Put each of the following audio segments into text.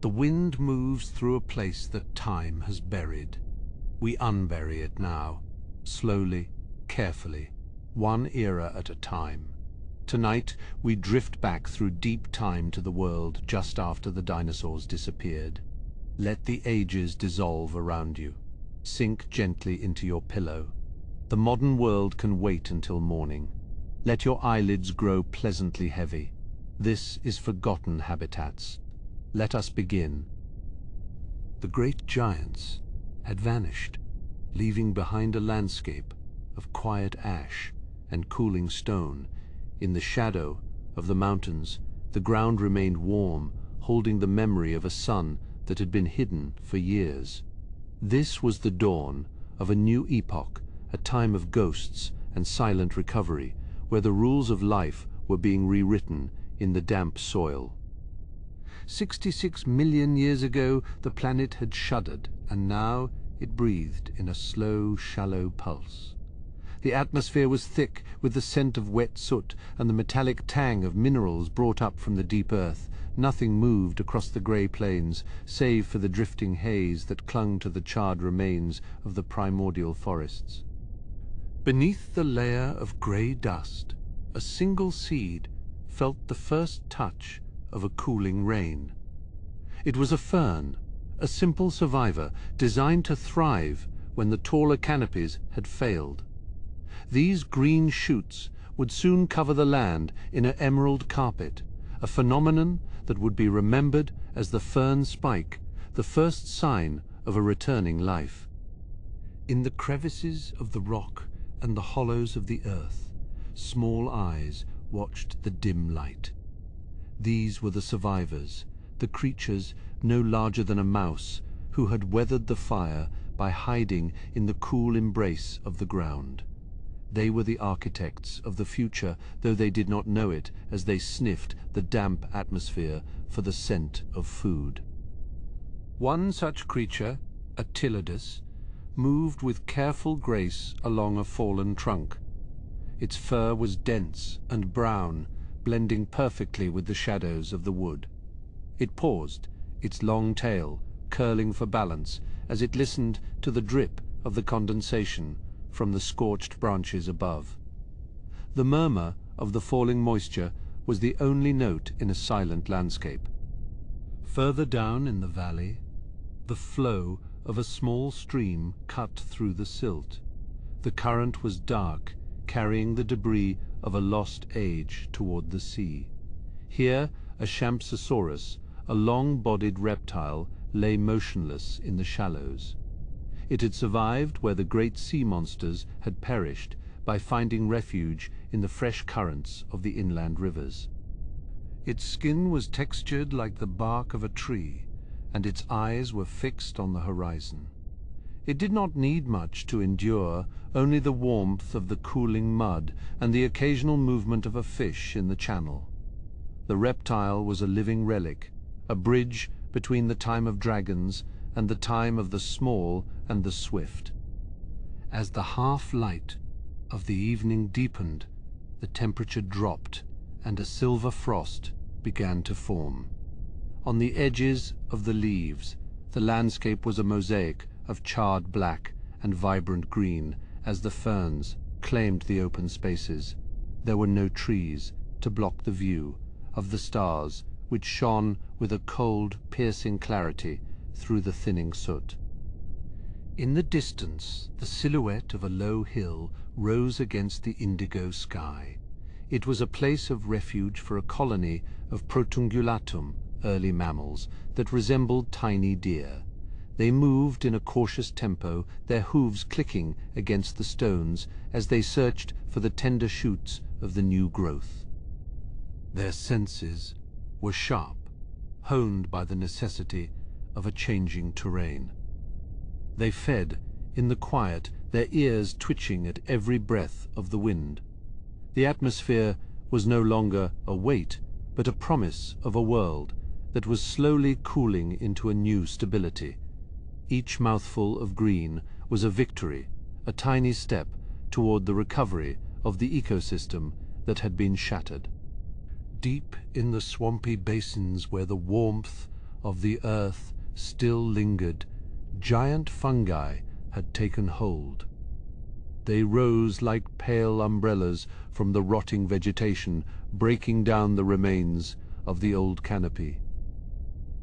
The wind moves through a place that time has buried. We unbury it now, slowly, carefully, one era at a time. Tonight, we drift back through deep time to the world just after the dinosaurs disappeared. Let the ages dissolve around you. Sink gently into your pillow. The modern world can wait until morning. Let your eyelids grow pleasantly heavy. This is forgotten habitats. Let us begin. The great giants had vanished, leaving behind a landscape of quiet ash and cooling stone. In the shadow of the mountains, the ground remained warm, holding the memory of a sun that had been hidden for years. This was the dawn of a new epoch, a time of ghosts and silent recovery, where the rules of life were being rewritten in the damp soil. 66 million years ago, the planet had shuddered, and now it breathed in a slow, shallow pulse. The atmosphere was thick with the scent of wet soot and the metallic tang of minerals brought up from the deep earth. Nothing moved across the grey plains, save for the drifting haze that clung to the charred remains of the primordial forests. Beneath the layer of grey dust, a single seed felt the first touch of a cooling rain. It was a fern, a simple survivor, designed to thrive when the taller canopies had failed. These green shoots would soon cover the land in an emerald carpet, a phenomenon that would be remembered as the fern spike, the first sign of a returning life. In the crevices of the rock and the hollows of the earth, small eyes watched the dim light. These were the survivors, the creatures no larger than a mouse, who had weathered the fire by hiding in the cool embrace of the ground. They were the architects of the future, though they did not know it as they sniffed the damp atmosphere for the scent of food. One such creature, a Tylodus, moved with careful grace along a fallen trunk. Its fur was dense and brown, blending perfectly with the shadows of the wood. It paused, its long tail curling for balance as it listened to the drip of the condensation from the scorched branches above. The murmur of the falling moisture was the only note in a silent landscape. Further down in the valley, the flow of a small stream cut through the silt. The current was dark, carrying the debris of a lost age toward the sea. Here, a Champsosaurus, a long-bodied reptile, lay motionless in the shallows. It had survived where the great sea monsters had perished by finding refuge in the fresh currents of the inland rivers. Its skin was textured like the bark of a tree, and its eyes were fixed on the horizon. It did not need much to endure, only the warmth of the cooling mud and the occasional movement of a fish in the channel. The reptile was a living relic, a bridge between the time of dragons and the time of the small and the swift. As the half-light of the evening deepened, the temperature dropped and a silver frost began to form. On the edges of the leaves, the landscape was a mosaic of charred black and vibrant green as the ferns claimed the open spaces. There were no trees to block the view of the stars, which shone with a cold, piercing clarity through the thinning soot. In the distance, the silhouette of a low hill rose against the indigo sky. It was a place of refuge for a colony of Protungulatum, early mammals, that resembled tiny deer. They moved in a cautious tempo, their hooves clicking against the stones as they searched for the tender shoots of the new growth. Their senses were sharp, honed by the necessity of a changing terrain. They fed in the quiet, their ears twitching at every breath of the wind. The atmosphere was no longer a weight, but a promise of a world that was slowly cooling into a new stability. Each mouthful of green was a victory, a tiny step toward the recovery of the ecosystem that had been shattered. Deep in the swampy basins where the warmth of the earth still lingered, giant fungi had taken hold. They rose like pale umbrellas from the rotting vegetation, breaking down the remains of the old canopy.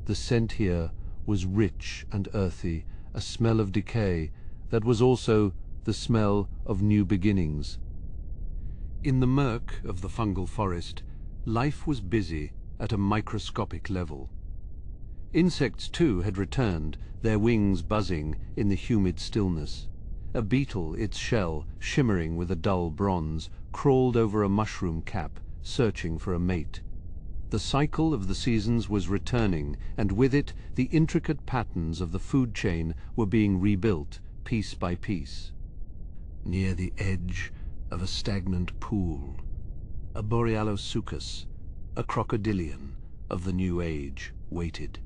The scent here was rich and earthy, a smell of decay that was also the smell of new beginnings. In the murk of the fungal forest, life was busy at a microscopic level. Insects too had returned, their wings buzzing in the humid stillness. A beetle, its shell shimmering with a dull bronze, crawled over a mushroom cap, searching for a mate. The cycle of the seasons was returning, and with it the intricate patterns of the food chain were being rebuilt, piece by piece. Near the edge of a stagnant pool, a Borealosuchus, a crocodilian of the new age, waited.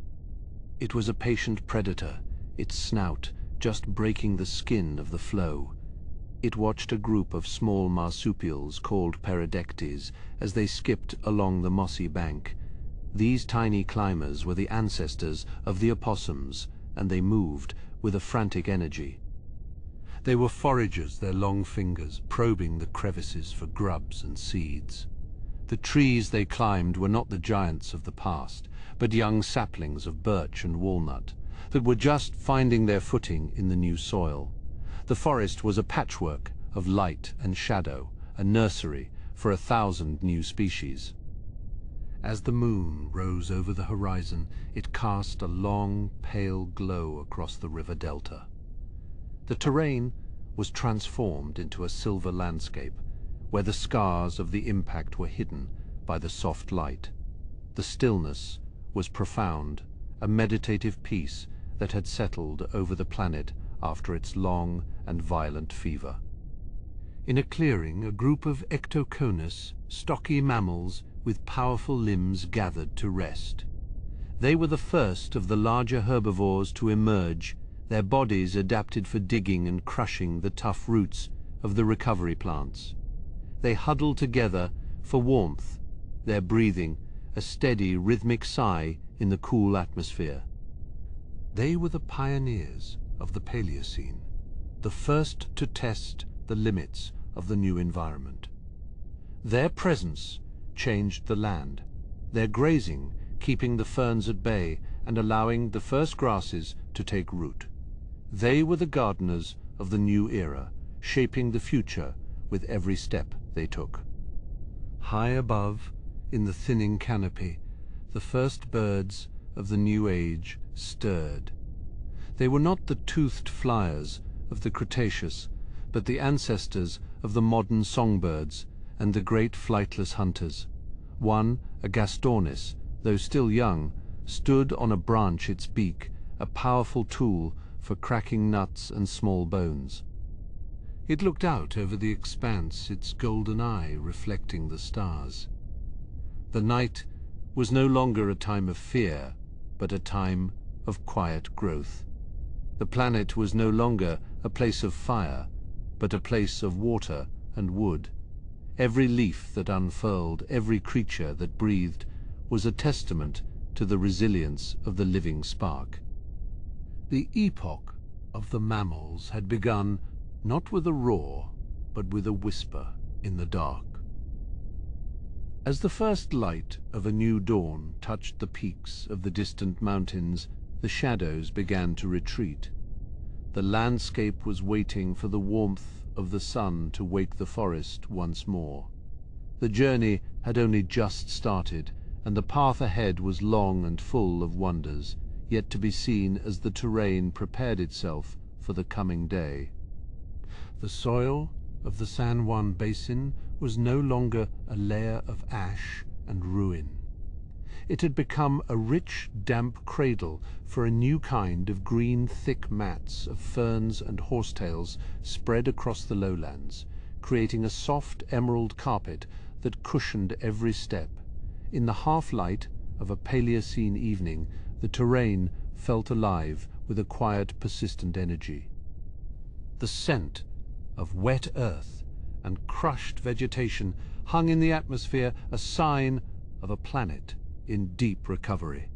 It was a patient predator, its snout just breaking the skin of the flow. It watched a group of small marsupials called peridectes as they skipped along the mossy bank. These tiny climbers were the ancestors of the opossums, and they moved with a frantic energy. They were foragers, their long fingers probing the crevices for grubs and seeds. The trees they climbed were not the giants of the past, but young saplings of birch and walnut that were just finding their footing in the new soil. The forest was a patchwork of light and shadow, a nursery for 1,000 new species. As the moon rose over the horizon, it cast a long, pale glow across the river delta. The terrain was transformed into a silver landscape, where the scars of the impact were hidden by the soft light. The stillness was profound, a meditative peace that had settled over the planet after its long and violent fever. In a clearing, a group of ectoconus, stocky mammals with powerful limbs gathered to rest. They were the first of the larger herbivores to emerge, their bodies adapted for digging and crushing the tough roots of the recovery plants. They huddled together for warmth, their breathing a steady, rhythmic sigh in the cool atmosphere. They were the pioneers of the Paleocene, the first to test the limits of the new environment. Their presence changed the land, their grazing keeping the ferns at bay and allowing the first grasses to take root. They were the gardeners of the new era, shaping the future with every step they took. High above, in the thinning canopy, the first birds of the new age stirred. They were not the toothed flyers of the Cretaceous, but the ancestors of the modern songbirds and the great flightless hunters. One, a Gastornis, though still young, stood on a branch, its beak, a powerful tool for cracking nuts and small bones. It looked out over the expanse, its golden eye reflecting the stars. The night was no longer a time of fear, but a time of quiet growth. The planet was no longer a place of fire, but a place of water and wood. Every leaf that unfurled, every creature that breathed, was a testament to the resilience of the living spark. The epoch of the mammals had begun not with a roar, but with a whisper in the dark. As the first light of a new dawn touched the peaks of the distant mountains, the shadows began to retreat. The landscape was waiting for the warmth of the sun to wake the forest once more. The journey had only just started, and the path ahead was long and full of wonders, yet to be seen as the terrain prepared itself for the coming day. The soil of the San Juan Basin was no longer a layer of ash and ruin. It had become a rich, damp cradle for a new kind of green, thick mats of ferns and horsetails spread across the lowlands, creating a soft emerald carpet that cushioned every step. In the half-light of a Paleocene evening, the terrain felt alive with a quiet, persistent energy. The scent of wet earth and crushed vegetation hung in the atmosphere, a sign of a planet in deep recovery.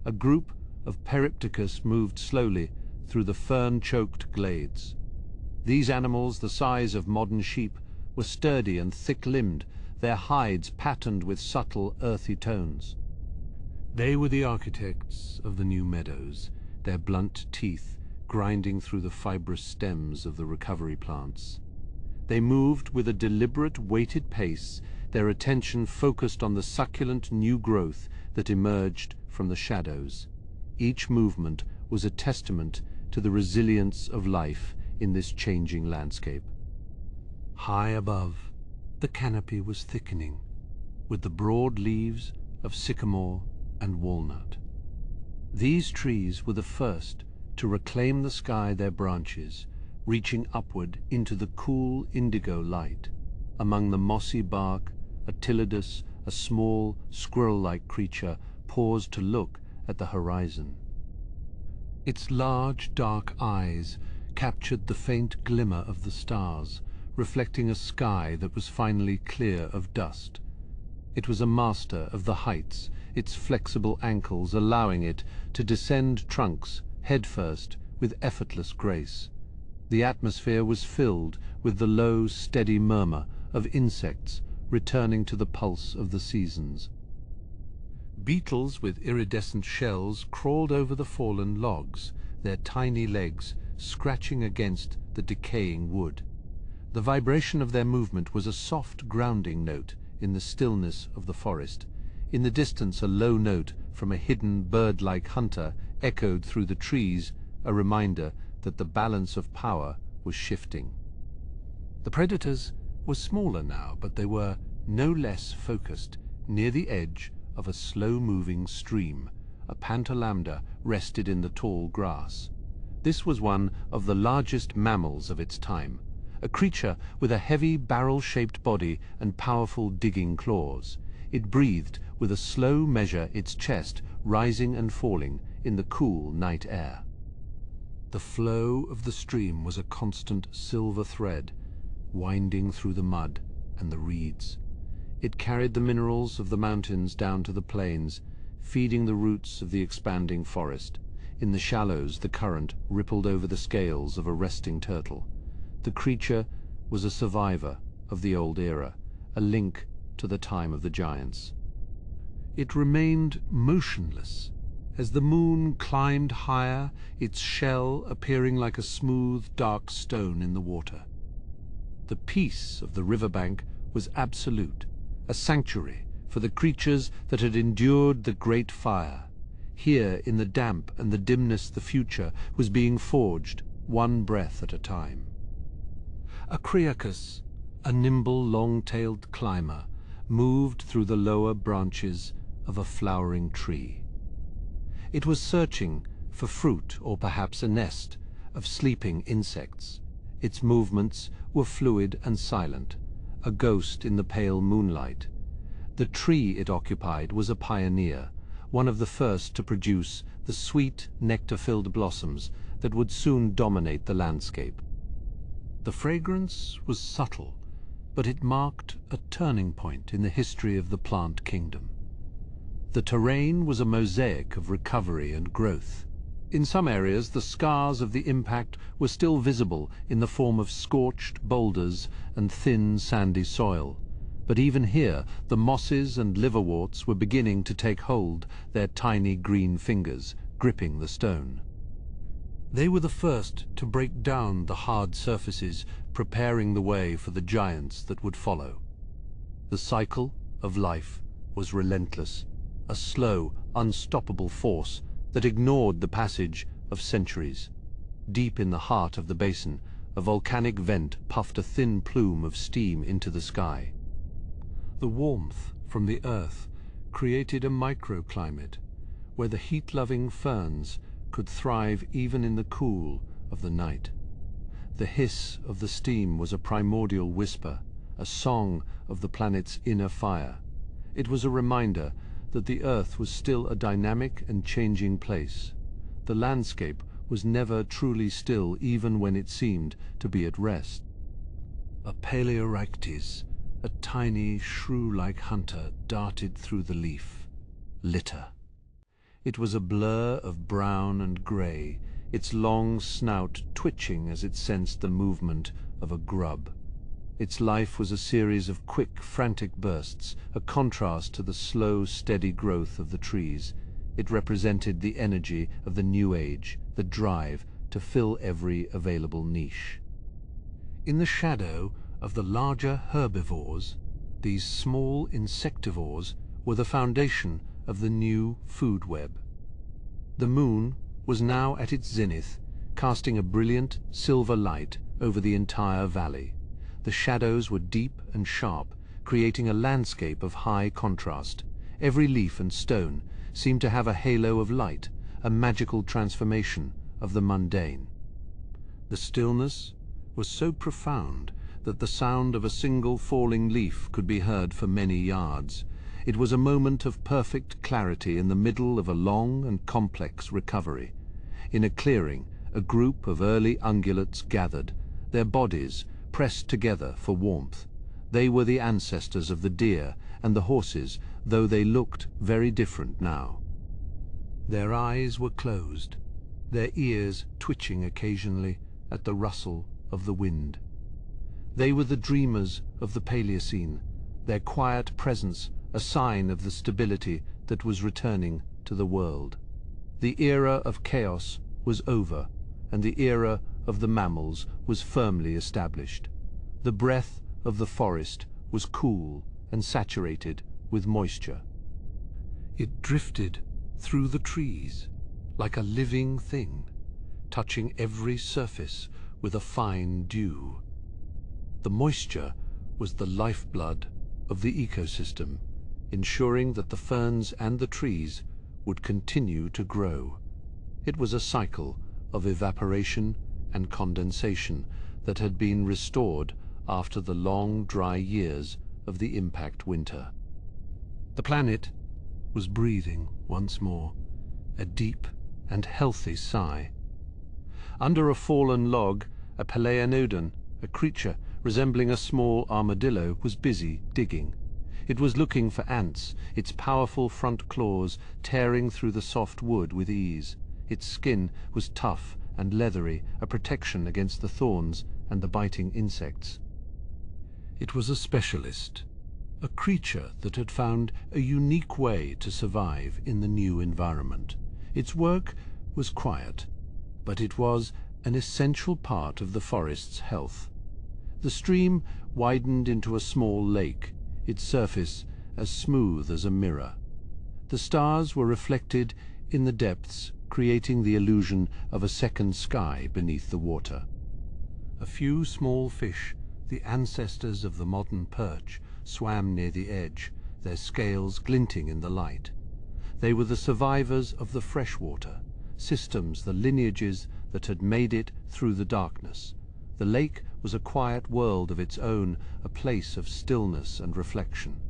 a group of Peripticus moved slowly through the fern-choked glades. These animals, the size of modern sheep, were sturdy and thick-limbed, their hides patterned with subtle, earthy tones. They were the architects of the new meadows, their blunt teeth grinding through the fibrous stems of the recovery plants. They moved with a deliberate, weighted pace, their attention focused on the succulent new growth that emerged from the shadows. Each movement was a testament to the resilience of life in this changing landscape. High above, the canopy was thickening, with the broad leaves of sycamore and walnut. These trees were the first to reclaim the sky their branches, reaching upward into the cool indigo light. Among the mossy bark, Attylidus, a small, squirrel-like creature, paused to look at the horizon. Its large, dark eyes captured the faint glimmer of the stars, reflecting a sky that was finally clear of dust. It was a master of the heights, its flexible ankles allowing it to descend trunks headfirst with effortless grace. The atmosphere was filled with the low, steady murmur of insects returning to the pulse of the seasons. Beetles with iridescent shells crawled over the fallen logs, their tiny legs scratching against the decaying wood. The vibration of their movement was a soft grounding note in the stillness of the forest. In the distance, a low note from a hidden bird-like hunter echoed through the trees, a reminder that the balance of power was shifting. The predators were smaller now, but they were no less focused. Near the edge of a slow-moving stream, a panther lambda rested in the tall grass. This was one of the largest mammals of its time, a creature with a heavy barrel-shaped body and powerful digging claws. It breathed with a slow measure, its chest rising and falling in the cool night air. The flow of the stream was a constant silver thread, winding through the mud and the reeds. It carried the minerals of the mountains down to the plains, feeding the roots of the expanding forest. In the shallows, the current rippled over the scales of a resting turtle. The creature was a survivor of the old era, a link to the time of the giants. It remained motionless as the moon climbed higher, its shell appearing like a smooth, dark stone in the water. The peace of the riverbank was absolute, a sanctuary for the creatures that had endured the great fire. Here, in the damp and the dimness, the future was being forged, one breath at a time. A Criacus, a nimble, long-tailed climber, moved through the lower branches of a flowering tree. It was searching for fruit or perhaps a nest of sleeping insects. Its movements were fluid and silent, a ghost in the pale moonlight. The tree it occupied was a pioneer, one of the first to produce the sweet, nectar-filled blossoms that would soon dominate the landscape. The fragrance was subtle, but it marked a turning point in the history of the plant kingdom. The terrain was a mosaic of recovery and growth. In some areas, the scars of the impact were still visible in the form of scorched boulders and thin, sandy soil. But even here, the mosses and liverworts were beginning to take hold, their tiny green fingers gripping the stone. They were the first to break down the hard surfaces, preparing the way for the giants that would follow. The cycle of life was relentless, a slow, unstoppable force that ignored the passage of centuries. Deep in the heart of the basin, a volcanic vent puffed a thin plume of steam into the sky. The warmth from the earth created a microclimate where the heat-loving ferns could thrive even in the cool of the night. The hiss of the steam was a primordial whisper, a song of the planet's inner fire. It was a reminder that the Earth was still a dynamic and changing place. The landscape was never truly still, even when it seemed to be at rest. A Paleorictes, a tiny, shrew-like hunter, darted through the leaf. Litter. It was a blur of brown and grey, its long snout twitching as it sensed the movement of a grub. Its life was a series of quick, frantic bursts, a contrast to the slow, steady growth of the trees. It represented the energy of the new age, the drive to fill every available niche. In the shadow of the larger herbivores, these small insectivores were the foundation of the new food web. The moon was now at its zenith, casting a brilliant silver light over the entire valley. The shadows were deep and sharp, creating a landscape of high contrast. Every leaf and stone seemed to have a halo of light, a magical transformation of the mundane. The stillness was so profound that the sound of a single falling leaf could be heard for many yards. It was a moment of perfect clarity in the middle of a long and complex recovery. In a clearing, a group of early ungulates gathered, their bodies pressed together for warmth. They were the ancestors of the deer and the horses, though they looked very different now. Their eyes were closed, their ears twitching occasionally at the rustle of the wind. They were the dreamers of the Paleocene, their quiet presence a sign of the stability that was returning to the world. The era of chaos was over, and the era of the mammals was firmly established. The breath of the forest was cool and saturated with moisture. It drifted through the trees like a living thing, touching every surface with a fine dew. The moisture was the lifeblood of the ecosystem, ensuring that the ferns and the trees would continue to grow. It was a cycle of evaporation and condensation that had been restored after the long, dry years of the impact winter. The planet was breathing once more, a deep and healthy sigh. Under a fallen log, a Paleocene, a creature resembling a small armadillo, was busy digging. It was looking for ants, its powerful front claws tearing through the soft wood with ease. Its skin was tough and leathery, a protection against the thorns and the biting insects. It was a specialist, a creature that had found a unique way to survive in the new environment. Its work was quiet, but it was an essential part of the forest's health. The stream widened into a small lake, its surface as smooth as a mirror. The stars were reflected in the depths, creating the illusion of a second sky beneath the water. A few small fish, the ancestors of the modern perch, swam near the edge, their scales glinting in the light. They were the survivors of the freshwater, systems, the lineages that had made it through the darkness. The lake was a quiet world of its own, a place of stillness and reflection.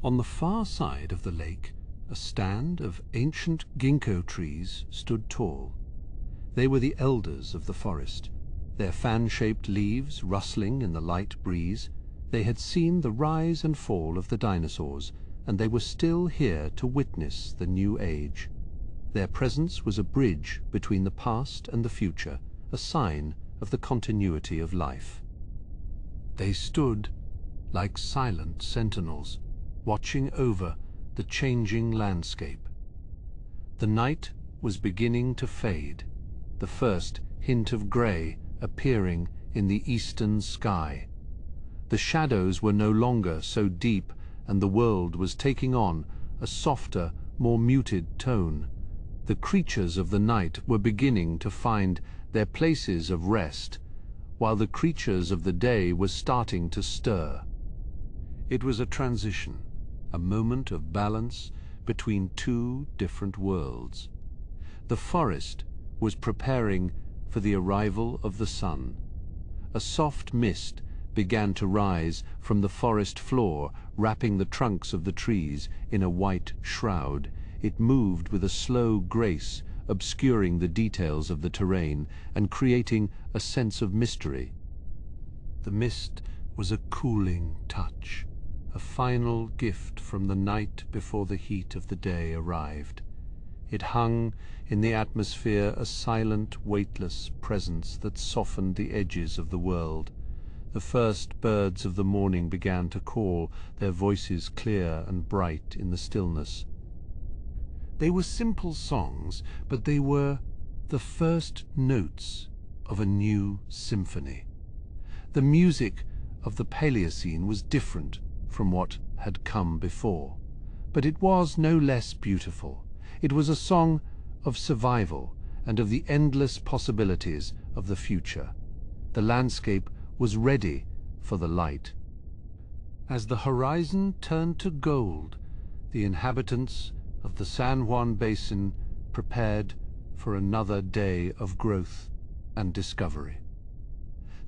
On the far side of the lake, a stand of ancient ginkgo trees stood tall. They were the elders of the forest, their fan-shaped leaves rustling in the light breeze. They had seen the rise and fall of the dinosaurs, and they were still here to witness the new age. Their presence was a bridge between the past and the future, a sign of the continuity of life. They stood like silent sentinels, watching over the changing landscape. The night was beginning to fade, the first hint of grey appearing in the eastern sky. The shadows were no longer so deep, and the world was taking on a softer, more muted tone. The creatures of the night were beginning to find their places of rest, while the creatures of the day were starting to stir. It was a transition, a moment of balance between two different worlds. The forest was preparing for the arrival of the sun. A soft mist began to rise from the forest floor, wrapping the trunks of the trees in a white shroud. It moved with a slow grace, obscuring the details of the terrain and creating a sense of mystery. The mist was a cooling touch, a final gift from the night before the heat of the day arrived. It hung in the atmosphere, a silent, weightless presence that softened the edges of the world. The first birds of the morning began to call, their voices clear and bright in the stillness. They were simple songs, but they were the first notes of a new symphony. The music of the Paleocene was different from what had come before, but it was no less beautiful. It was a song of survival and of the endless possibilities of the future. The landscape was ready for the light. As the horizon turned to gold, the inhabitants of the San Juan Basin prepared for another day of growth and discovery.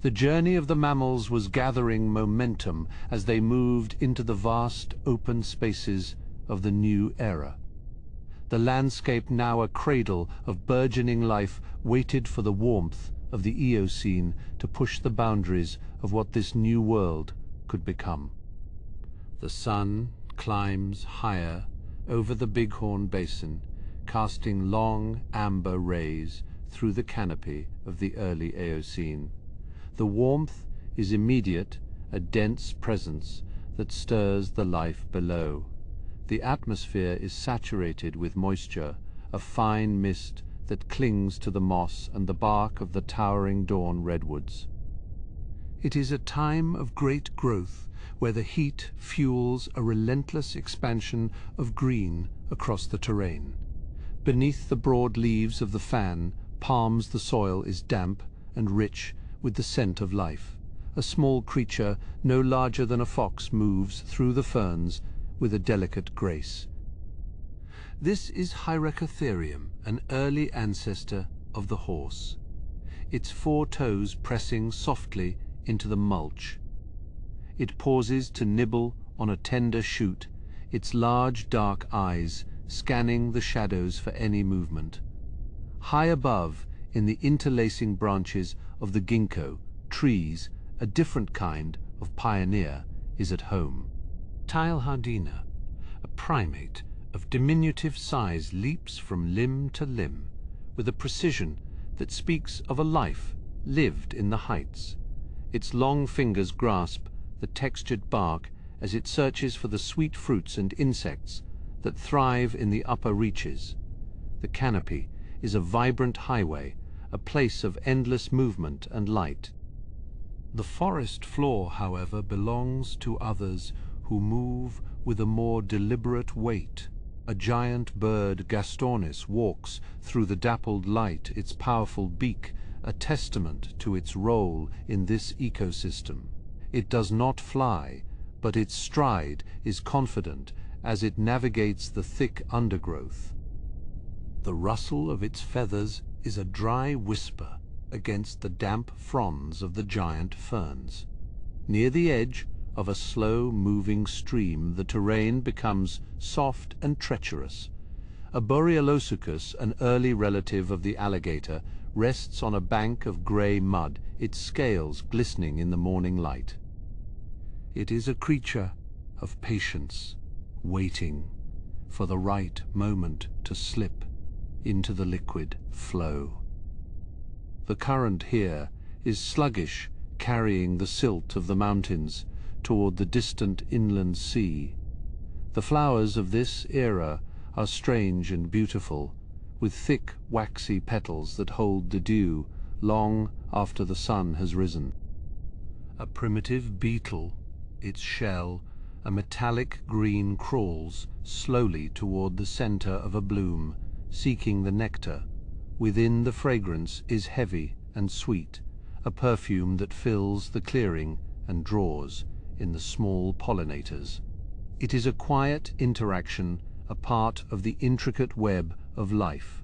The journey of the mammals was gathering momentum as they moved into the vast open spaces of the new era. The landscape, now a cradle of burgeoning life, waited for the warmth of the Eocene to push the boundaries of what this new world could become. The sun climbs higher over the Bighorn Basin, casting long amber rays through the canopy of the early Eocene. The warmth is immediate, a dense presence that stirs the life below. The atmosphere is saturated with moisture, a fine mist that clings to the moss and the bark of the towering dawn redwoods. It is a time of great growth, where the heat fuels a relentless expansion of green across the terrain. Beneath the broad leaves of the fan, palms, the soil is damp and rich with the scent of life. A small creature, no larger than a fox, moves through the ferns with a delicate grace. This is Hyracotherium, an early ancestor of the horse, its 4 toes pressing softly into the mulch. It pauses to nibble on a tender shoot, its large dark eyes scanning the shadows for any movement. High above, in the interlacing branches of the ginkgo trees, a different kind of pioneer is at home. Teilhardina, a primate of diminutive size, leaps from limb to limb with a precision that speaks of a life lived in the heights. Its long fingers grasp the textured bark as it searches for the sweet fruits and insects that thrive in the upper reaches. The canopy is a vibrant highway, a place of endless movement and light. The forest floor, however, belongs to others who move with a more deliberate weight. A giant bird, Gastornis, walks through the dappled light, its powerful beak a testament to its role in this ecosystem. It does not fly, but its stride is confident as it navigates the thick undergrowth. The rustle of its feathers is a dry whisper against the damp fronds of the giant ferns. Near the edge of a slow-moving stream, the terrain becomes soft and treacherous. A Borealosuchus, an early relative of the alligator, rests on a bank of grey mud, its scales glistening in the morning light. It is a creature of patience, waiting for the right moment to slip into the liquid flow. The current here is sluggish, carrying the silt of the mountains toward the distant inland sea. The flowers of this era are strange and beautiful, with thick, waxy petals that hold the dew long after the sun has risen. A primitive beetle, its shell a metallic green, crawls slowly toward the center of a bloom, seeking the nectar. Within, the fragrance is heavy and sweet, a perfume that fills the clearing and draws in the small pollinators. It is a quiet interaction, a part of the intricate web of life.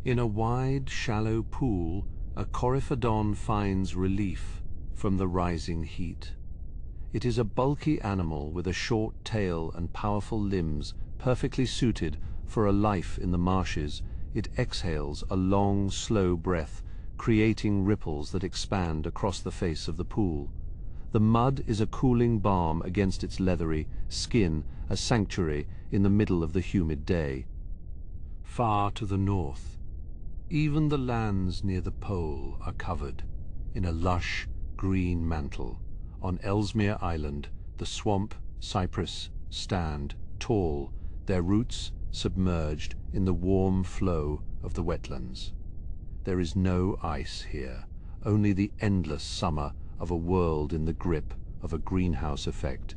In a wide, shallow pool, a coryphodon finds relief from the rising heat. It is a bulky animal with a short tail and powerful limbs, perfectly suited for a life in the marshes. It exhales a long, slow breath, creating ripples that expand across the face of the pool. The mud is a cooling balm against its leathery skin, a sanctuary in the middle of the humid day. far to the north. Even the lands near the pole are covered in a lush green mantle. On Ellesmere Island, the swamp cypress stand tall, their roots submerged in the warm flow of the wetlands. There is no ice here, only the endless summer of a world in the grip of a greenhouse effect.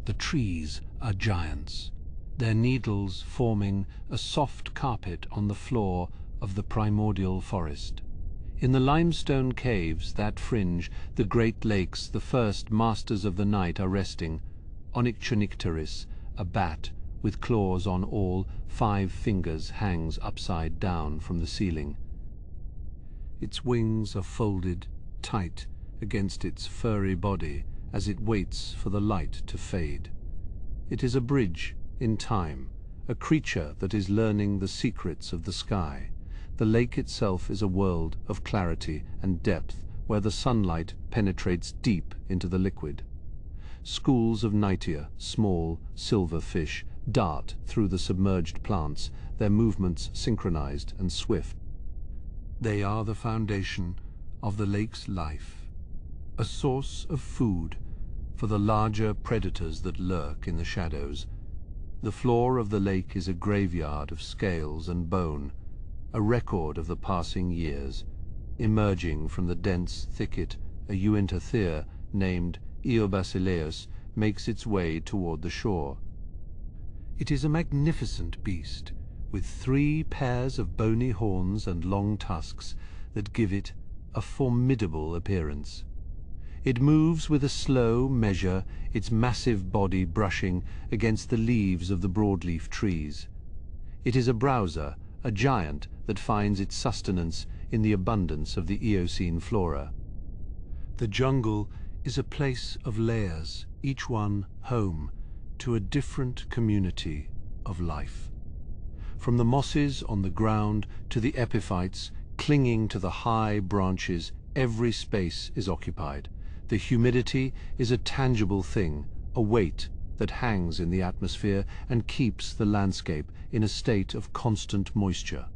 The trees are giants, their needles forming a soft carpet on the floor of the primordial forest. In the limestone caves that fringe the great lakes, the first masters of the night are resting. Onyctionicteris, a bat with claws on all 5 fingers, hangs upside down from the ceiling. Its wings are folded tight against its furry body as it waits for the light to fade. It is a bridge in time, a creature that is learning the secrets of the sky. The lake itself is a world of clarity and depth where the sunlight penetrates deep into the liquid. Schools of nightia, small silver fish, dart through the submerged plants, their movements synchronized and swift. They are the foundation of the lake's life, a source of food for the larger predators that lurk in the shadows. The floor of the lake is a graveyard of scales and bone, a record of the passing years. Emerging from the dense thicket, a uintathere named Eobasileus makes its way toward the shore. It is a magnificent beast, with 3 pairs of bony horns and long tusks that give it a formidable appearance. It moves with a slow measure, its massive body brushing against the leaves of the broadleaf trees. It is a browser, a giant that finds its sustenance in the abundance of the Eocene flora. The jungle is a place of layers, each one home to a different community of life. From the mosses on the ground to the epiphytes clinging to the high branches, every space is occupied. The humidity is a tangible thing, a weight that hangs in the atmosphere and keeps the landscape in a state of constant moisture.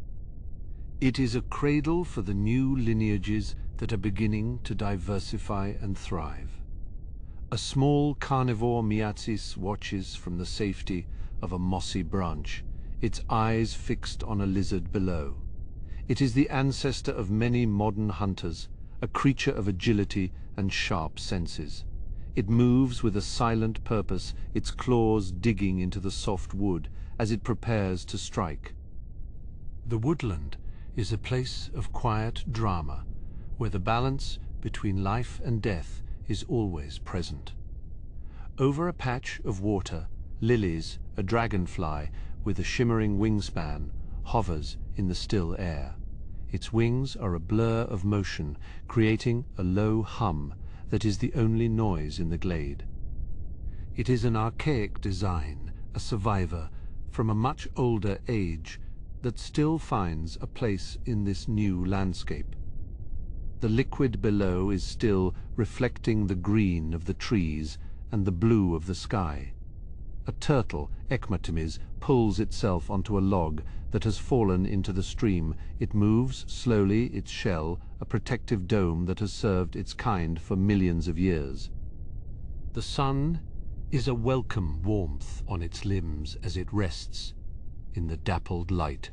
It is a cradle for the new lineages that are beginning to diversify and thrive. A small carnivore Miacis watches from the safety of a mossy branch, its eyes fixed on a lizard below. It is the ancestor of many modern hunters, a creature of agility and sharp senses. It moves with a silent purpose, its claws digging into the soft wood as it prepares to strike. The woodland is a place of quiet drama, where the balance between life and death is always present. Over a patch of water, lilies, a dragonfly with a shimmering wingspan, hovers in the still air. Its wings are a blur of motion, creating a low hum that is the only noise in the glade. It is an archaic design, a survivor from a much older age that still finds a place in this new landscape. The liquid below is still reflecting the green of the trees and the blue of the sky. A turtle, Ecmatimis, pulls itself onto a log that has fallen into the stream. It moves slowly, its shell, a protective dome that has served its kind for millions of years. The sun is a welcome warmth on its limbs as it rests in the dappled light.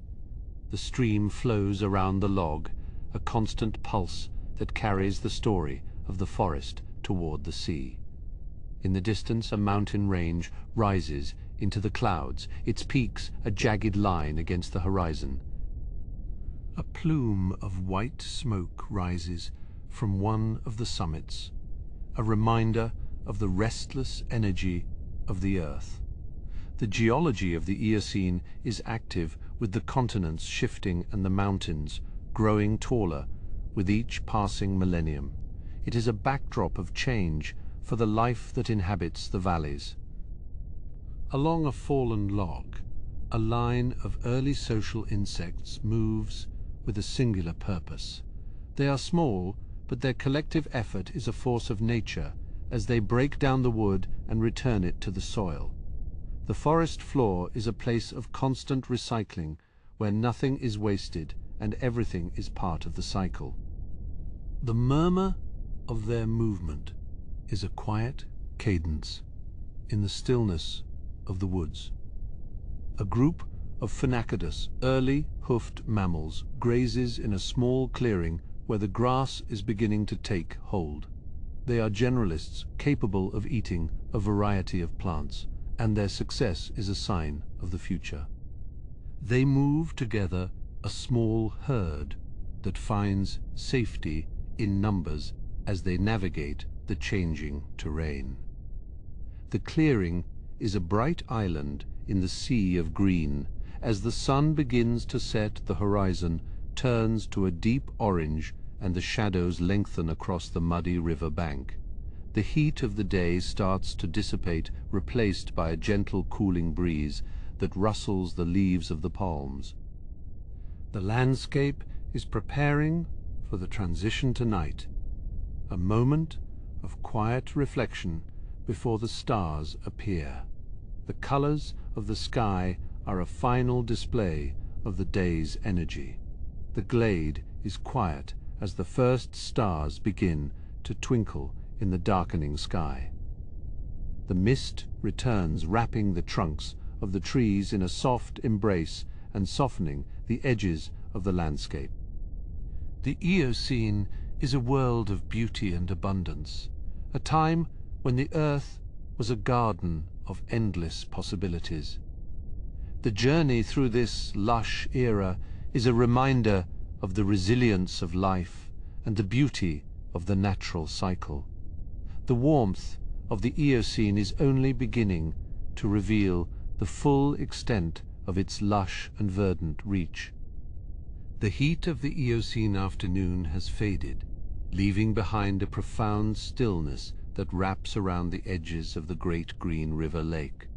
The stream flows around the log, a constant pulse that carries the story of the forest toward the sea. In the distance, a mountain range rises into the clouds, its peaks a jagged line against the horizon. A plume of white smoke rises from one of the summits, a reminder of the restless energy of the Earth. The geology of the Eocene is active, with the continents shifting and the mountains growing taller with each passing millennium. It is a backdrop of change for the life that inhabits the valleys. Along a fallen log, a line of early social insects moves with a singular purpose. They are small, but their collective effort is a force of nature as they break down the wood and return it to the soil. The forest floor is a place of constant recycling, where nothing is wasted and everything is part of the cycle. The murmur of their movement is a quiet cadence in the stillness of the woods. A group of Phenacodus, early hoofed mammals, grazes in a small clearing where the grass is beginning to take hold. They are generalists capable of eating a variety of plants, and their success is a sign of the future. They move together, a small herd that finds safety in numbers as they navigate the changing terrain. The clearing is a bright island in the sea of green. As the sun begins to set, the horizon turns to a deep orange and the shadows lengthen across the muddy river bank. The heat of the day starts to dissipate, replaced by a gentle cooling breeze that rustles the leaves of the palms. The landscape is preparing for the transition to night, a moment of quiet reflection before the stars appear. The colors of the sky are a final display of the day's energy. The glade is quiet as the first stars begin to twinkle in the darkening sky. The mist returns, wrapping the trunks of the trees in a soft embrace and softening the edges of the landscape. The Eocene is a world of beauty and abundance, a time when the earth was a garden of endless possibilities. The journey through this lush era is a reminder of the resilience of life and the beauty of the natural cycle. The warmth of the Eocene is only beginning to reveal the full extent of its lush and verdant reach. The heat of the Eocene afternoon has faded, leaving behind a profound stillness that wraps around the edges of the great green river lake.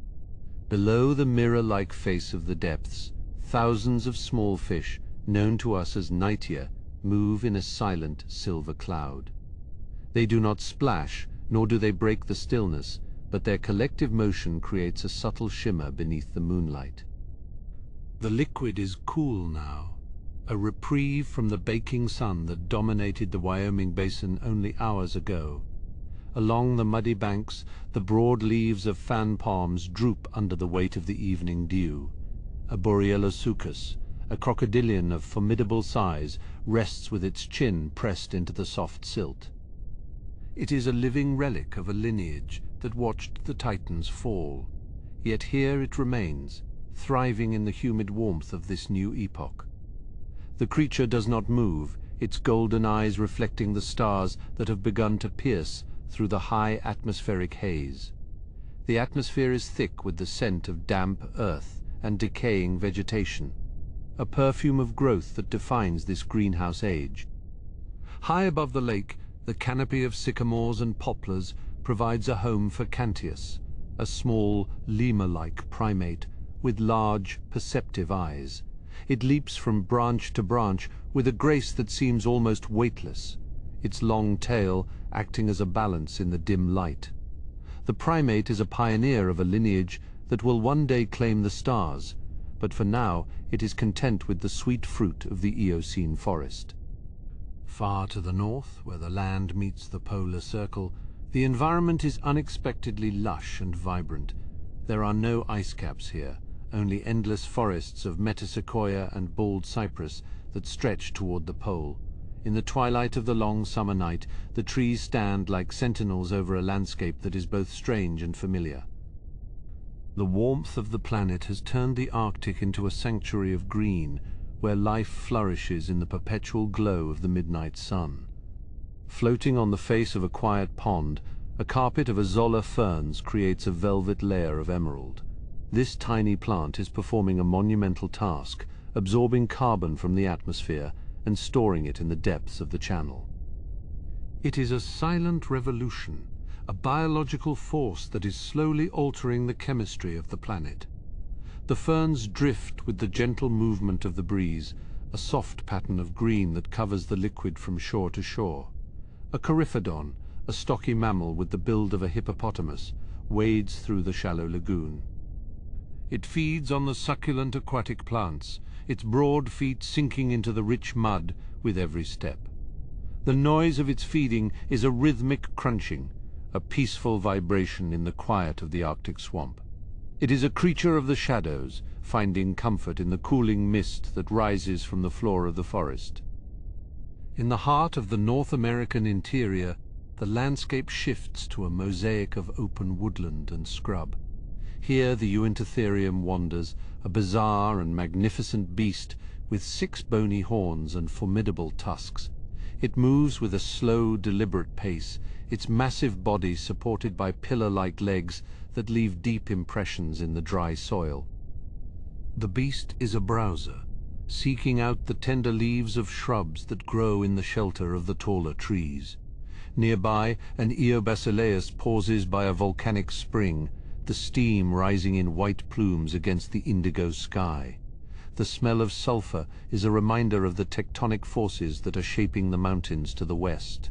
Below the mirror-like face of the depths, thousands of small fish, known to us as nightia, move in a silent silver cloud. They do not splash, nor do they break the stillness, but their collective motion creates a subtle shimmer beneath the moonlight. The liquid is cool now, a reprieve from the baking sun that dominated the Wyoming basin only hours ago. Along the muddy banks, the broad leaves of fan palms droop under the weight of the evening dew. A Borealosuchus, a crocodilian of formidable size, rests with its chin pressed into the soft silt. It is a living relic of a lineage that watched the Titans fall, yet here it remains, thriving in the humid warmth of this new epoch. The creature does not move, its golden eyes reflecting the stars that have begun to pierce through the high atmospheric haze. The atmosphere is thick with the scent of damp earth and decaying vegetation, a perfume of growth that defines this greenhouse age. High above the lake, the canopy of sycamores and poplars provides a home for Cantius, a small lemur-like primate with large, perceptive eyes. It leaps from branch to branch with a grace that seems almost weightless, its long tail acting as a balance in the dim light. The primate is a pioneer of a lineage that will one day claim the stars, but for now it is content with the sweet fruit of the Eocene forest. Far to the north, where the land meets the polar circle, the environment is unexpectedly lush and vibrant. There are no ice caps here, only endless forests of metasequoia and bald cypress that stretch toward the pole. In the twilight of the long summer night, the trees stand like sentinels over a landscape that is both strange and familiar. The warmth of the planet has turned the Arctic into a sanctuary of green, where life flourishes in the perpetual glow of the midnight sun. Floating on the face of a quiet pond, a carpet of Azolla ferns creates a velvet layer of emerald. This tiny plant is performing a monumental task, absorbing carbon from the atmosphere and storing it in the depths of the channel. It is a silent revolution, a biological force that is slowly altering the chemistry of the planet. The ferns drift with the gentle movement of the breeze, a soft pattern of green that covers the liquid from shore to shore. A coryphodon, a stocky mammal with the build of a hippopotamus, wades through the shallow lagoon. It feeds on the succulent aquatic plants, its broad feet sinking into the rich mud with every step. The noise of its feeding is a rhythmic crunching, a peaceful vibration in the quiet of the Arctic swamp. It is a creature of the shadows, finding comfort in the cooling mist that rises from the floor of the forest. In the heart of the North American interior, the landscape shifts to a mosaic of open woodland and scrub. Here the Uintatherium wanders, a bizarre and magnificent beast with 6 bony horns and formidable tusks. It moves with a slow, deliberate pace, its massive body supported by pillar-like legs that leave deep impressions in the dry soil. The beast is a browser, seeking out the tender leaves of shrubs that grow in the shelter of the taller trees. Nearby, an Eobasileus pauses by a volcanic spring, the steam rising in white plumes against the indigo sky. The smell of sulfur is a reminder of the tectonic forces that are shaping the mountains to the west.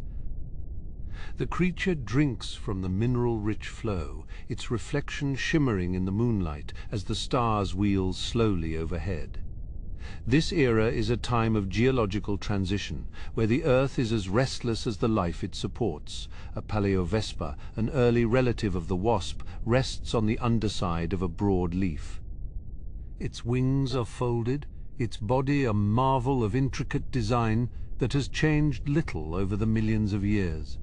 The creature drinks from the mineral-rich flow, its reflection shimmering in the moonlight as the stars wheel slowly overhead. This era is a time of geological transition, where the Earth is as restless as the life it supports. A Paleovespa, an early relative of the wasp, rests on the underside of a broad leaf. Its wings are folded, its body a marvel of intricate design that has changed little over the millions of years.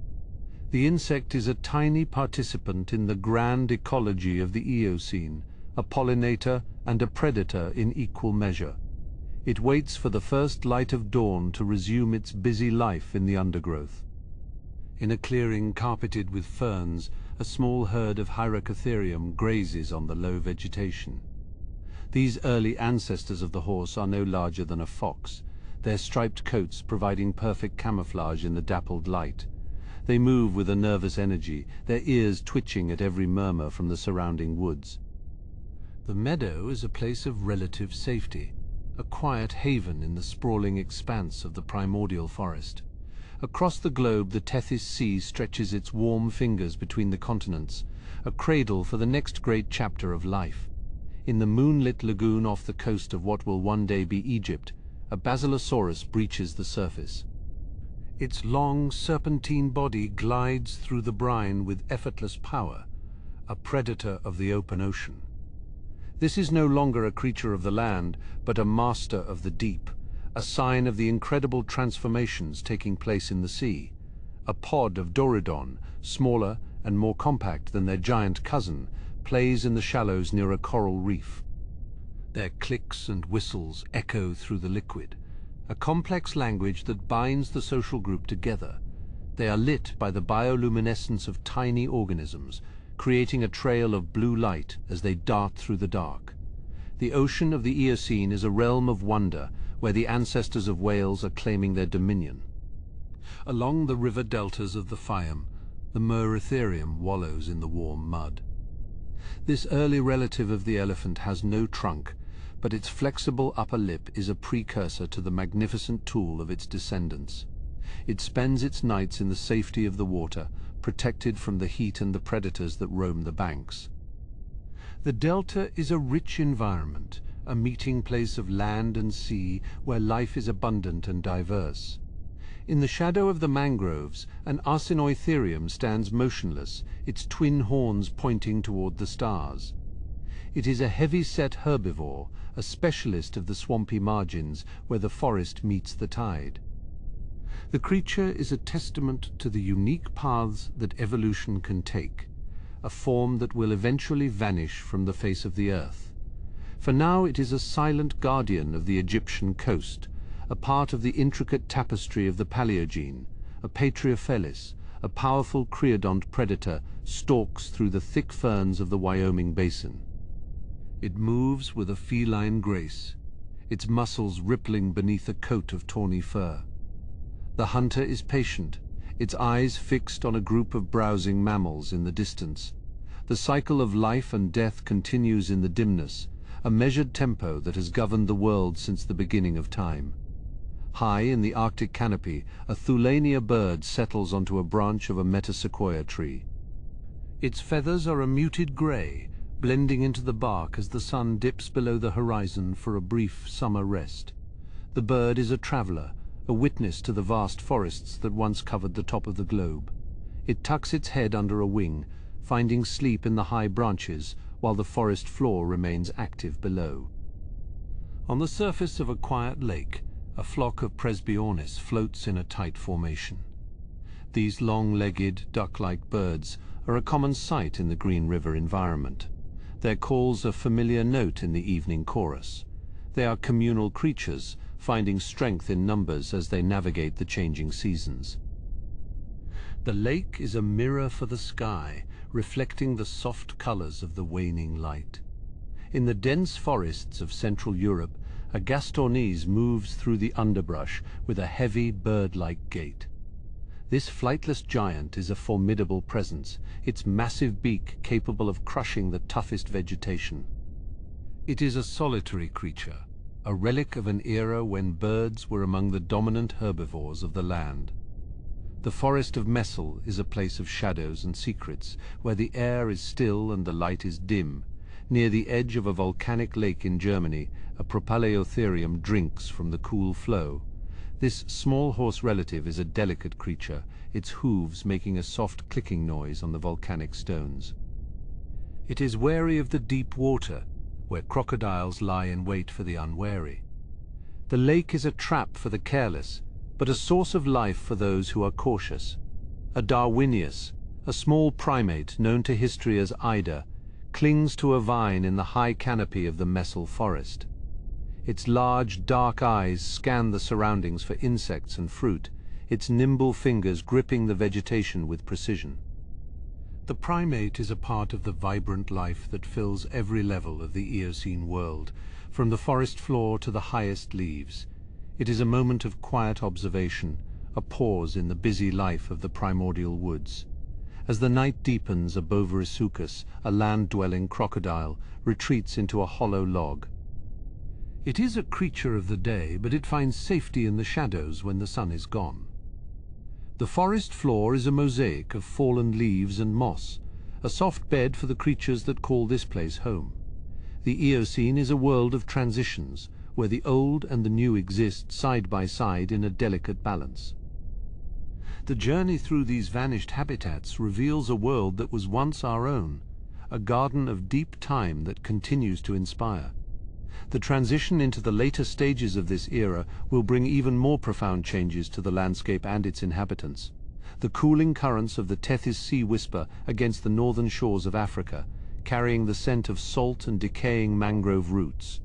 The insect is a tiny participant in the grand ecology of the Eocene, a pollinator and a predator in equal measure. It waits for the first light of dawn to resume its busy life in the undergrowth. In a clearing carpeted with ferns, a small herd of Hyracotherium grazes on the low vegetation. These early ancestors of the horse are no larger than a fox, their striped coats providing perfect camouflage in the dappled light. They move with a nervous energy, their ears twitching at every murmur from the surrounding woods. The meadow is a place of relative safety, a quiet haven in the sprawling expanse of the primordial forest. Across the globe, the Tethys Sea stretches its warm fingers between the continents, a cradle for the next great chapter of life. In the moonlit lagoon off the coast of what will one day be Egypt, a Basilosaurus breaches the surface. Its long, serpentine body glides through the brine with effortless power, a predator of the open ocean. This is no longer a creature of the land, but a master of the deep, a sign of the incredible transformations taking place in the sea. A pod of Doridon, smaller and more compact than their giant cousin, plays in the shallows near a coral reef. Their clicks and whistles echo through the liquid, a complex language that binds the social group together. They are lit by the bioluminescence of tiny organisms, creating a trail of blue light as they dart through the dark. The ocean of the Eocene is a realm of wonder, where the ancestors of whales are claiming their dominion. Along the river deltas of the Fium, the Merotherium wallows in the warm mud. This early relative of the elephant has no trunk, but its flexible upper lip is a precursor to the magnificent tool of its descendants. It spends its nights in the safety of the water, protected from the heat and the predators that roam the banks. The delta is a rich environment, a meeting place of land and sea where life is abundant and diverse. In the shadow of the mangroves, an Arsinoitherium stands motionless, its twin horns pointing toward the stars. It is a heavy-set herbivore, a specialist of the swampy margins where the forest meets the tide. The creature is a testament to the unique paths that evolution can take, a form that will eventually vanish from the face of the earth. For now it is a silent guardian of the Egyptian coast, a part of the intricate tapestry of the Paleogene. A Patriofelis, a powerful creodont predator, stalks through the thick ferns of the Wyoming Basin. It moves with a feline grace, its muscles rippling beneath a coat of tawny fur. The hunter is patient, its eyes fixed on a group of browsing mammals in the distance. The cycle of life and death continues in the dimness, a measured tempo that has governed the world since the beginning of time. High in the Arctic canopy, a Thulania bird settles onto a branch of a metasequoia tree. Its feathers are a muted gray, blending into the bark as the sun dips below the horizon for a brief summer rest. The bird is a traveler, a witness to the vast forests that once covered the top of the globe. It tucks its head under a wing, finding sleep in the high branches while the forest floor remains active below. On the surface of a quiet lake, a flock of Presbyornis floats in a tight formation. These long-legged, duck-like birds are a common sight in the Green River environment. Their calls a familiar note in the evening chorus. They are communal creatures, finding strength in numbers as they navigate the changing seasons. The lake is a mirror for the sky, reflecting the soft colors of the waning light. In the dense forests of Central Europe, a Gastornis moves through the underbrush with a heavy bird-like gait. This flightless giant is a formidable presence, its massive beak capable of crushing the toughest vegetation. It is a solitary creature, a relic of an era when birds were among the dominant herbivores of the land. The forest of Messel is a place of shadows and secrets, where the air is still and the light is dim. Near the edge of a volcanic lake in Germany, a Propaleotherium drinks from the cool flow. This small horse relative is a delicate creature, its hooves making a soft clicking noise on the volcanic stones. It is wary of the deep water, where crocodiles lie in wait for the unwary. The lake is a trap for the careless, but a source of life for those who are cautious. A Darwinius, a small primate known to history as Ida, clings to a vine in the high canopy of the Messel forest. Its large, dark eyes scan the surroundings for insects and fruit, its nimble fingers gripping the vegetation with precision. The primate is a part of the vibrant life that fills every level of the Eocene world, from the forest floor to the highest leaves. It is a moment of quiet observation, a pause in the busy life of the primordial woods. As the night deepens, a Bovarisuchus, a land-dwelling crocodile, retreats into a hollow log. It is a creature of the day, but it finds safety in the shadows when the sun is gone. The forest floor is a mosaic of fallen leaves and moss, a soft bed for the creatures that call this place home. The Eocene is a world of transitions, where the old and the new exist side by side in a delicate balance. The journey through these vanished habitats reveals a world that was once our own, a garden of deep time that continues to inspire. The transition into the later stages of this era will bring even more profound changes to the landscape and its inhabitants. The cooling currents of the Tethys Sea whisper against the northern shores of Africa, carrying the scent of salt and decaying mangrove roots.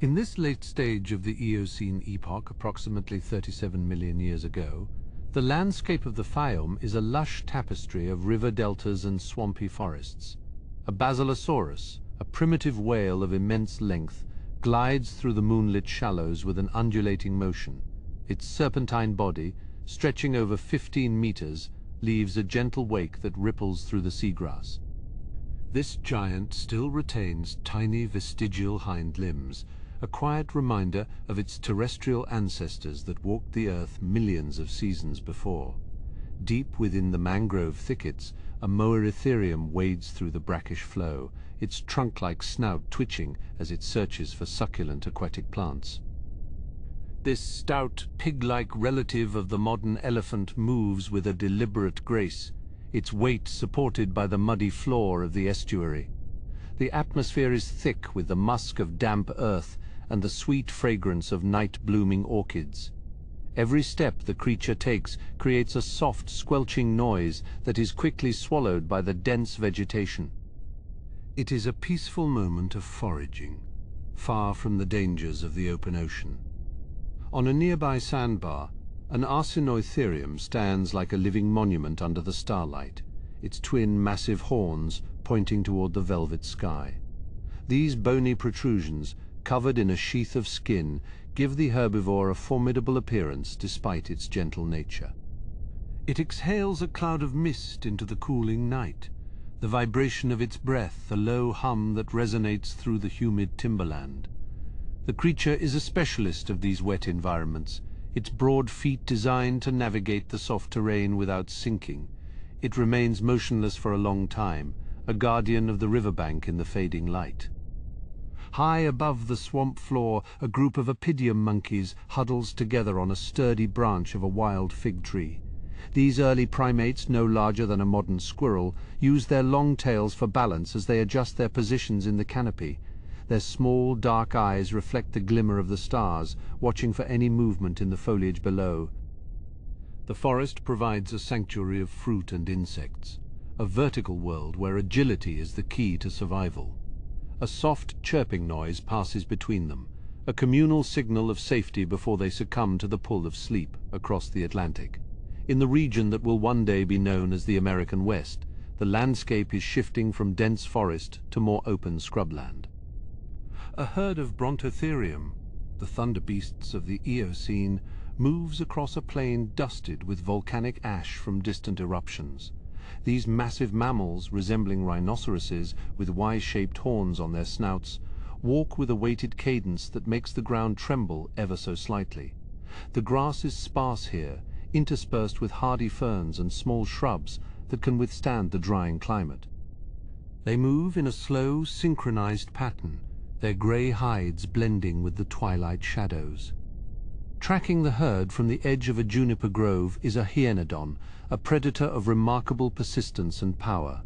In this late stage of the Eocene epoch, approximately 37 million years ago, the landscape of the Fayoum is a lush tapestry of river deltas and swampy forests. A Basilosaurus, a primitive whale of immense length, glides through the moonlit shallows with an undulating motion. Its serpentine body, stretching over 15 meters, leaves a gentle wake that ripples through the seagrass. This giant still retains tiny vestigial hind limbs, a quiet reminder of its terrestrial ancestors that walked the earth millions of seasons before. Deep within the mangrove thickets, a Moeritherium wades through the brackish flow, its trunk-like snout twitching as it searches for succulent aquatic plants. This stout, pig-like relative of the modern elephant moves with a deliberate grace, its weight supported by the muddy floor of the estuary. The atmosphere is thick with the musk of damp earth and the sweet fragrance of night-blooming orchids. Every step the creature takes creates a soft, squelching noise that is quickly swallowed by the dense vegetation. It is a peaceful moment of foraging, far from the dangers of the open ocean. On a nearby sandbar, an Arsinoitherium stands like a living monument under the starlight, its twin massive horns pointing toward the velvet sky. These bony protrusions, covered in a sheath of skin, give the herbivore a formidable appearance despite its gentle nature. It exhales a cloud of mist into the cooling night, the vibration of its breath a low hum that resonates through the humid timberland. The creature is a specialist of these wet environments, its broad feet designed to navigate the soft terrain without sinking. It remains motionless for a long time, a guardian of the riverbank in the fading light. High above the swamp floor, a group of opidium monkeys huddles together on a sturdy branch of a wild fig tree. These early primates, no larger than a modern squirrel, use their long tails for balance as they adjust their positions in the canopy. Their small, dark eyes reflect the glimmer of the stars, watching for any movement in the foliage below. The forest provides a sanctuary of fruit and insects, a vertical world where agility is the key to survival. A soft chirping noise passes between them, a communal signal of safety before they succumb to the pull of sleep across the Atlantic. In the region that will one day be known as the American West, the landscape is shifting from dense forest to more open scrubland. A herd of Brontotherium, the thunder beasts of the Eocene, moves across a plain dusted with volcanic ash from distant eruptions. These massive mammals, resembling rhinoceroses with Y-shaped horns on their snouts, walk with a weighted cadence that makes the ground tremble ever so slightly. The grass is sparse here, interspersed with hardy ferns and small shrubs that can withstand the drying climate. They move in a slow, synchronized pattern, their grey hides blending with the twilight shadows. Tracking the herd from the edge of a juniper grove is a hyaenodon, a predator of remarkable persistence and power.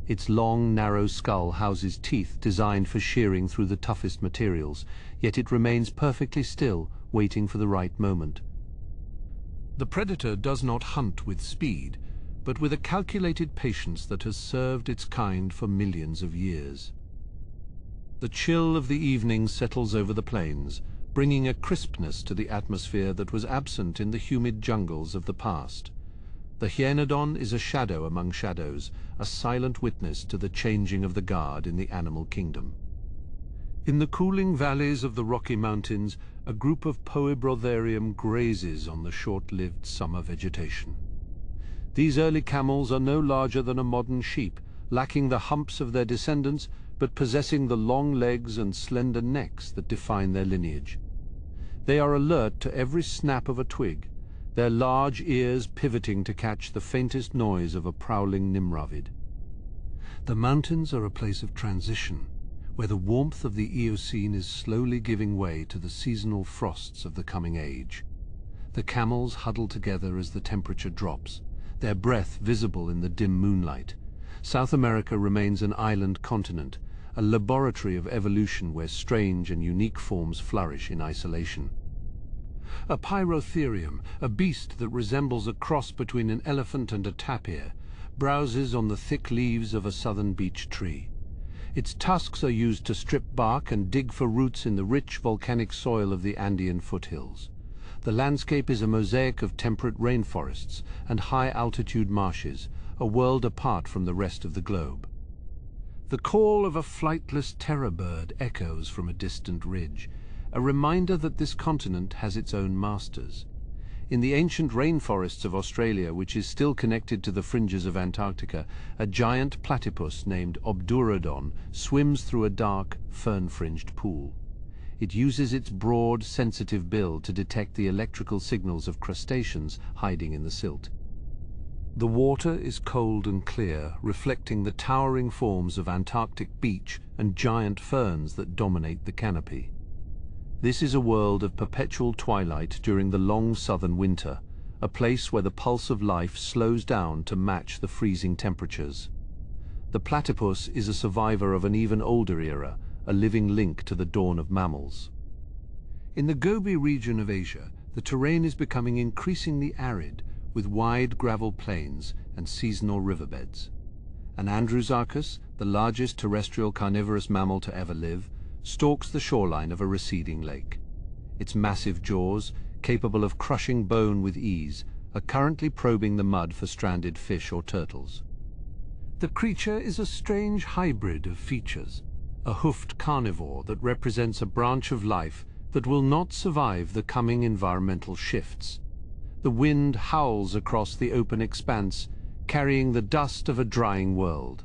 Its long, narrow skull houses teeth designed for shearing through the toughest materials, yet it remains perfectly still, waiting for the right moment. The predator does not hunt with speed, but with a calculated patience that has served its kind for millions of years. The chill of the evening settles over the plains, bringing a crispness to the atmosphere that was absent in the humid jungles of the past. The hyaenodon is a shadow among shadows, a silent witness to the changing of the guard in the animal kingdom. In the cooling valleys of the Rocky Mountains, a group of Poebrotherium grazes on the short-lived summer vegetation. These early camels are no larger than a modern sheep, lacking the humps of their descendants, but possessing the long legs and slender necks that define their lineage. They are alert to every snap of a twig, their large ears pivoting to catch the faintest noise of a prowling nimravid. The mountains are a place of transition, where the warmth of the Eocene is slowly giving way to the seasonal frosts of the coming age. The camels huddle together as the temperature drops, their breath visible in the dim moonlight. South America remains an island continent, a laboratory of evolution where strange and unique forms flourish in isolation. A Pyrotherium, a beast that resembles a cross between an elephant and a tapir, browses on the thick leaves of a southern beech tree. Its tusks are used to strip bark and dig for roots in the rich volcanic soil of the Andean foothills. The landscape is a mosaic of temperate rainforests and high-altitude marshes, a world apart from the rest of the globe. The call of a flightless terror bird echoes from a distant ridge, a reminder that this continent has its own masters. In the ancient rainforests of Australia, which is still connected to the fringes of Antarctica, a giant platypus named Obdurodon swims through a dark, fern-fringed pool. It uses its broad, sensitive bill to detect the electrical signals of crustaceans hiding in the silt. The water is cold and clear, reflecting the towering forms of Antarctic beech and giant ferns that dominate the canopy. This is a world of perpetual twilight during the long southern winter, a place where the pulse of life slows down to match the freezing temperatures. The platypus is a survivor of an even older era, a living link to the dawn of mammals. In the Gobi region of Asia, the terrain is becoming increasingly arid, with wide gravel plains and seasonal riverbeds. An Andrewsarchus, the largest terrestrial carnivorous mammal to ever live, stalks the shoreline of a receding lake. Its massive jaws, capable of crushing bone with ease, are currently probing the mud for stranded fish or turtles. The creature is a strange hybrid of features, a hoofed carnivore that represents a branch of life that will not survive the coming environmental shifts. The wind howls across the open expanse, carrying the dust of a drying world.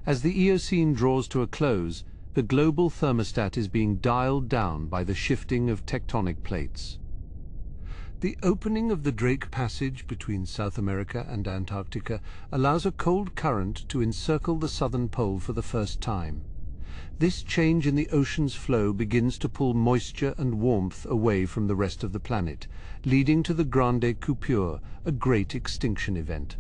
As the Eocene draws to a close, the global thermostat is being dialed down by the shifting of tectonic plates. The opening of the Drake Passage between South America and Antarctica allows a cold current to encircle the southern pole for the first time. This change in the ocean's flow begins to pull moisture and warmth away from the rest of the planet, leading to the Grande Coupure, a great extinction event.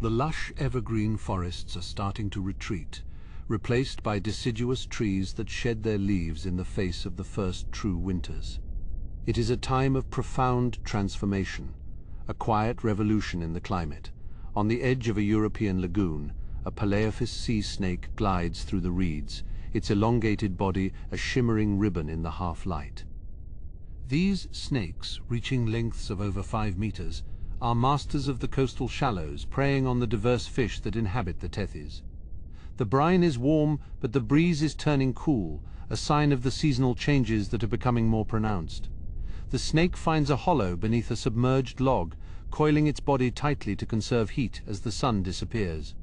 The lush evergreen forests are starting to retreat, replaced by deciduous trees that shed their leaves in the face of the first true winters. It is a time of profound transformation, a quiet revolution in the climate. On the edge of a European lagoon, a Tethys Sea snake glides through the reeds, its elongated body a shimmering ribbon in the half-light. These snakes, reaching lengths of over 5 meters, are masters of the coastal shallows, preying on the diverse fish that inhabit the Tethys. The brine is warm, but the breeze is turning cool, a sign of the seasonal changes that are becoming more pronounced. The snake finds a hollow beneath a submerged log, coiling its body tightly to conserve heat as the sun disappears.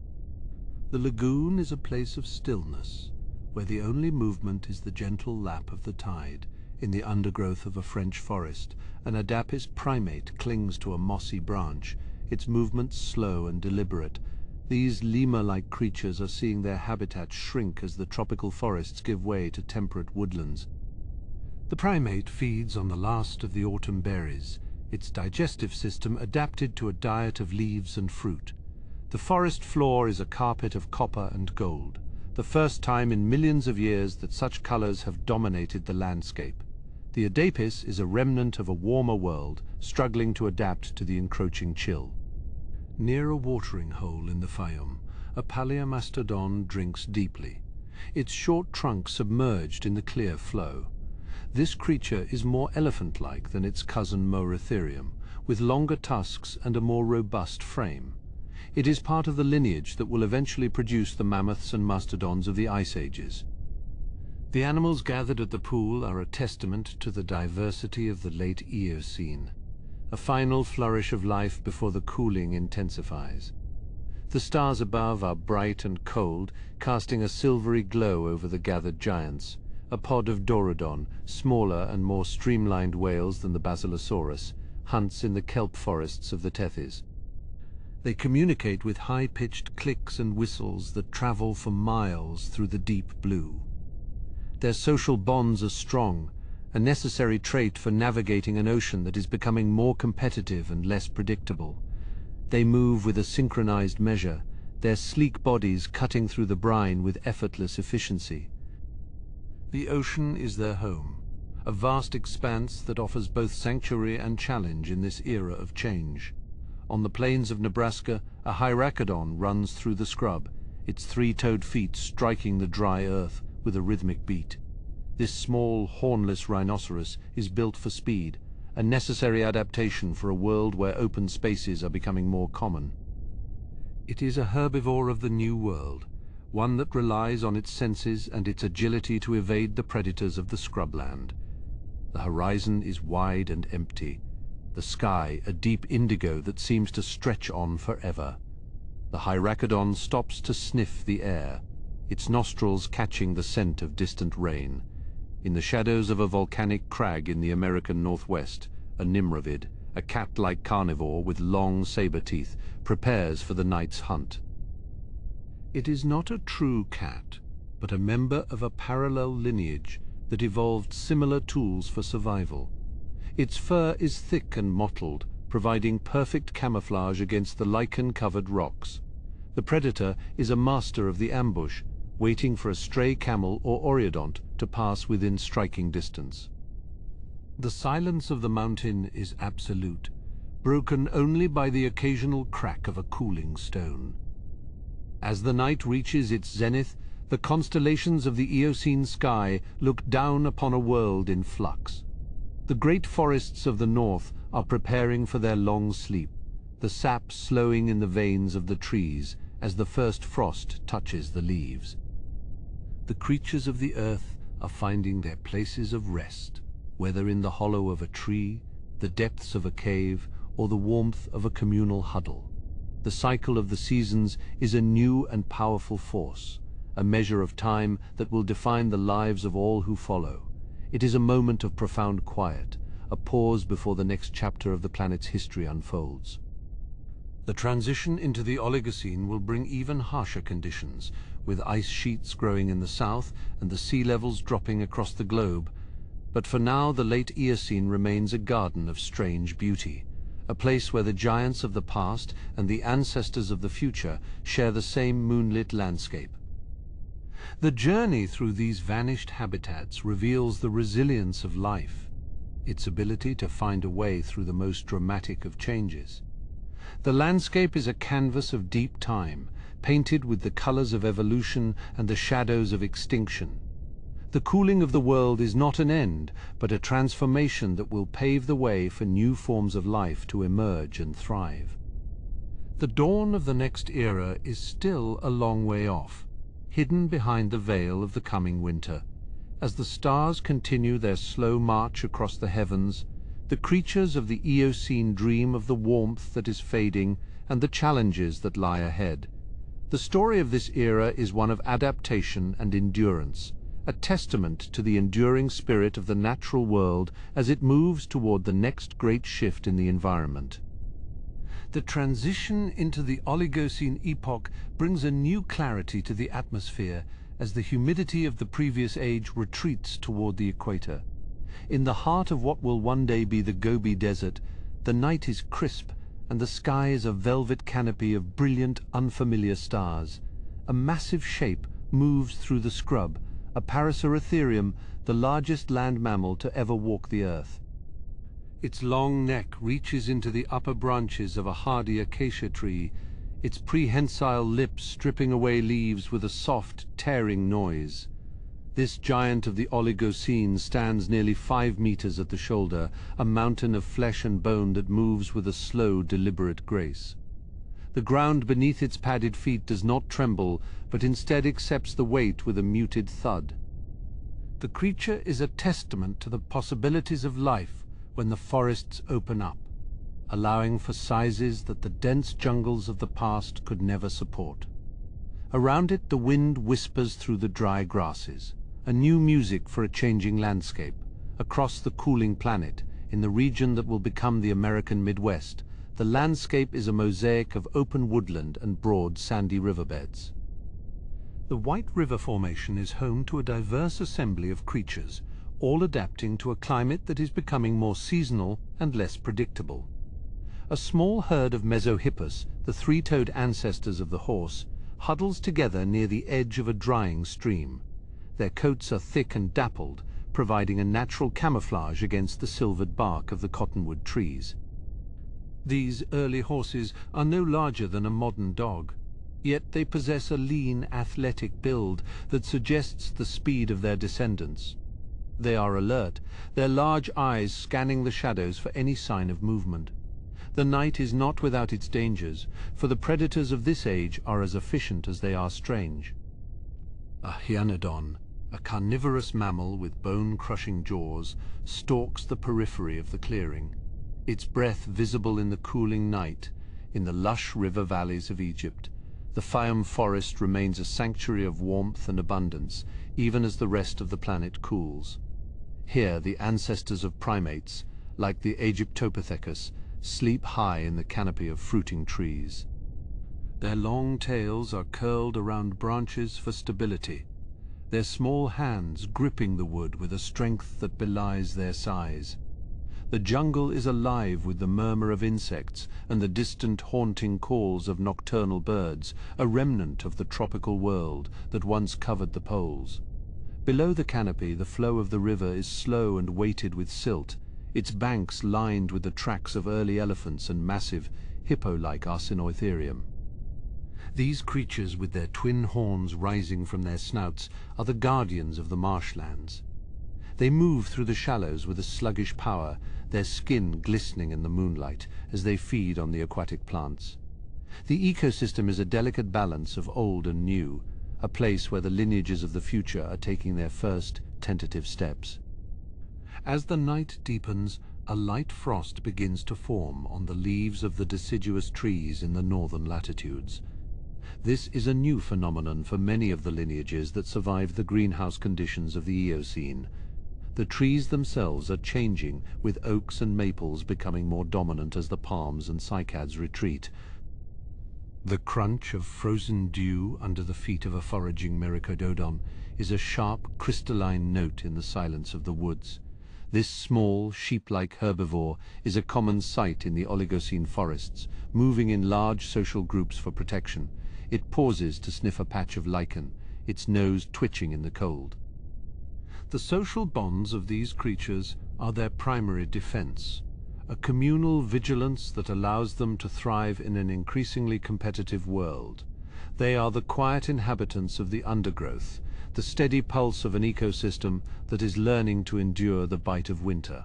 The lagoon is a place of stillness, where the only movement is the gentle lap of the tide. In the undergrowth of a French forest, an Adapis primate clings to a mossy branch, its movements slow and deliberate. These lemur-like creatures are seeing their habitat shrink as the tropical forests give way to temperate woodlands. The primate feeds on the last of the autumn berries, its digestive system adapted to a diet of leaves and fruit. The forest floor is a carpet of copper and gold, the first time in millions of years that such colors have dominated the landscape. The Adapis is a remnant of a warmer world, struggling to adapt to the encroaching chill. Near a watering hole in the Fayoum, a Paleomastodon drinks deeply, its short trunk submerged in the clear flow. This creature is more elephant-like than its cousin Moeritherium, with longer tusks and a more robust frame. It is part of the lineage that will eventually produce the mammoths and mastodons of the Ice Ages. The animals gathered at the pool are a testament to the diversity of the late Eocene, a final flourish of life before the cooling intensifies. The stars above are bright and cold, casting a silvery glow over the gathered giants. A pod of Dorudon, smaller and more streamlined whales than the Basilosaurus, hunts in the kelp forests of the Tethys. They communicate with high-pitched clicks and whistles that travel for miles through the deep blue. Their social bonds are strong, a necessary trait for navigating an ocean that is becoming more competitive and less predictable. They move with a synchronized measure, their sleek bodies cutting through the brine with effortless efficiency. The ocean is their home, a vast expanse that offers both sanctuary and challenge in this era of change. On the plains of Nebraska, a Hyracodon runs through the scrub, its 3-toed feet striking the dry earth with a rhythmic beat. This small, hornless rhinoceros is built for speed, a necessary adaptation for a world where open spaces are becoming more common. It is a herbivore of the New World, one that relies on its senses and its agility to evade the predators of the scrubland. The horizon is wide and empty, the sky a deep indigo that seems to stretch on forever. The Hyracodon stops to sniff the air, its nostrils catching the scent of distant rain. In the shadows of a volcanic crag in the American Northwest, a nimravid, a cat-like carnivore with long saber teeth, prepares for the night's hunt. It is not a true cat, but a member of a parallel lineage that evolved similar tools for survival. Its fur is thick and mottled, providing perfect camouflage against the lichen-covered rocks. The predator is a master of the ambush, waiting for a stray camel or oreodont to pass within striking distance. The silence of the mountain is absolute, broken only by the occasional crack of a cooling stone. As the night reaches its zenith, the constellations of the Eocene sky look down upon a world in flux. The great forests of the north are preparing for their long sleep, the sap slowing in the veins of the trees as the first frost touches the leaves. The creatures of the earth are finding their places of rest, whether in the hollow of a tree, the depths of a cave, or the warmth of a communal huddle. The cycle of the seasons is a new and powerful force, a measure of time that will define the lives of all who follow. It is a moment of profound quiet, a pause before the next chapter of the planet's history unfolds. The transition into the Oligocene will bring even harsher conditions, with ice sheets growing in the south and the sea levels dropping across the globe. But for now, the late Eocene remains a garden of strange beauty, a place where the giants of the past and the ancestors of the future share the same moonlit landscape. The journey through these vanished habitats reveals the resilience of life, its ability to find a way through the most dramatic of changes. The landscape is a canvas of deep time, painted with the colors of evolution and the shadows of extinction. The cooling of the world is not an end, but a transformation that will pave the way for new forms of life to emerge and thrive. The dawn of the next era is still a long way off, hidden behind the veil of the coming winter. As the stars continue their slow march across the heavens, the creatures of the Eocene dream of the warmth that is fading and the challenges that lie ahead. The story of this era is one of adaptation and endurance, a testament to the enduring spirit of the natural world as it moves toward the next great shift in the environment. The transition into the Oligocene epoch brings a new clarity to the atmosphere as the humidity of the previous age retreats toward the equator. In the heart of what will one day be the Gobi Desert, the night is crisp and the sky is a velvet canopy of brilliant, unfamiliar stars. A massive shape moves through the scrub, a Paraceratherium, the largest land mammal to ever walk the earth. Its long neck reaches into the upper branches of a hardy acacia tree, its prehensile lips stripping away leaves with a soft, tearing noise. This giant of the Oligocene stands nearly 5 meters at the shoulder, a mountain of flesh and bone that moves with a slow, deliberate grace. The ground beneath its padded feet does not tremble, but instead accepts the weight with a muted thud. The creature is a testament to the possibilities of life when the forests open up, allowing for sizes that the dense jungles of the past could never support. Around it, the wind whispers through the dry grasses, a new music for a changing landscape. Across the cooling planet, in the region that will become the American Midwest, the landscape is a mosaic of open woodland and broad sandy riverbeds. The White River Formation is home to a diverse assembly of creatures, all adapting to a climate that is becoming more seasonal and less predictable. A small herd of Mesohippus, the three-toed ancestors of the horse, huddles together near the edge of a drying stream. Their coats are thick and dappled, providing a natural camouflage against the silvered bark of the cottonwood trees. These early horses are no larger than a modern dog, yet they possess a lean, athletic build that suggests the speed of their descendants. They are alert, their large eyes scanning the shadows for any sign of movement. The night is not without its dangers, for the predators of this age are as efficient as they are strange. A hyaenodon, a carnivorous mammal with bone-crushing jaws, stalks the periphery of the clearing, its breath visible in the cooling night. In the lush river valleys of Egypt, the Fayum forest remains a sanctuary of warmth and abundance, even as the rest of the planet cools. Here, the ancestors of primates, like the Egyptopithecus, sleep high in the canopy of fruiting trees. Their long tails are curled around branches for stability, their small hands gripping the wood with a strength that belies their size. The jungle is alive with the murmur of insects and the distant haunting calls of nocturnal birds, a remnant of the tropical world that once covered the poles. Below the canopy, the flow of the river is slow and weighted with silt, its banks lined with the tracks of early elephants and massive, hippo-like Arsinoitherium. These creatures, with their twin horns rising from their snouts, are the guardians of the marshlands. They move through the shallows with a sluggish power, their skin glistening in the moonlight as they feed on the aquatic plants. The ecosystem is a delicate balance of old and new, a place where the lineages of the future are taking their first tentative steps. As the night deepens, a light frost begins to form on the leaves of the deciduous trees in the northern latitudes. This is a new phenomenon for many of the lineages that survived the greenhouse conditions of the Eocene. The trees themselves are changing, with oaks and maples becoming more dominant as the palms and cycads retreat. The crunch of frozen dew under the feet of a foraging myricodon is a sharp, crystalline note in the silence of the woods. This small, sheep-like herbivore is a common sight in the Oligocene forests, moving in large social groups for protection. It pauses to sniff a patch of lichen, its nose twitching in the cold. The social bonds of these creatures are their primary defense, a communal vigilance that allows them to thrive in an increasingly competitive world. They are the quiet inhabitants of the undergrowth, the steady pulse of an ecosystem that is learning to endure the bite of winter.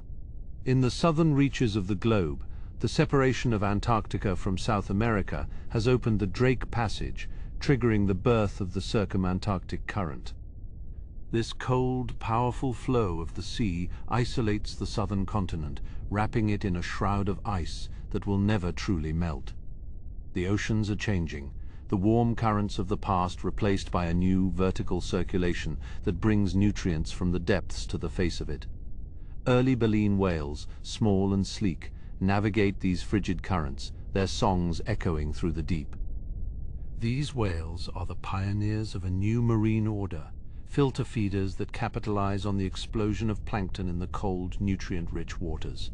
In the southern reaches of the globe, the separation of Antarctica from South America has opened the Drake Passage, triggering the birth of the circumantarctic current. This cold, powerful flow of the sea isolates the southern continent, wrapping it in a shroud of ice that will never truly melt. The oceans are changing, the warm currents of the past replaced by a new vertical circulation that brings nutrients from the depths to the face of it. Early baleen whales, small and sleek, navigate these frigid currents, their songs echoing through the deep. These whales are the pioneers of a new marine order, filter feeders that capitalize on the explosion of plankton in the cold, nutrient-rich waters.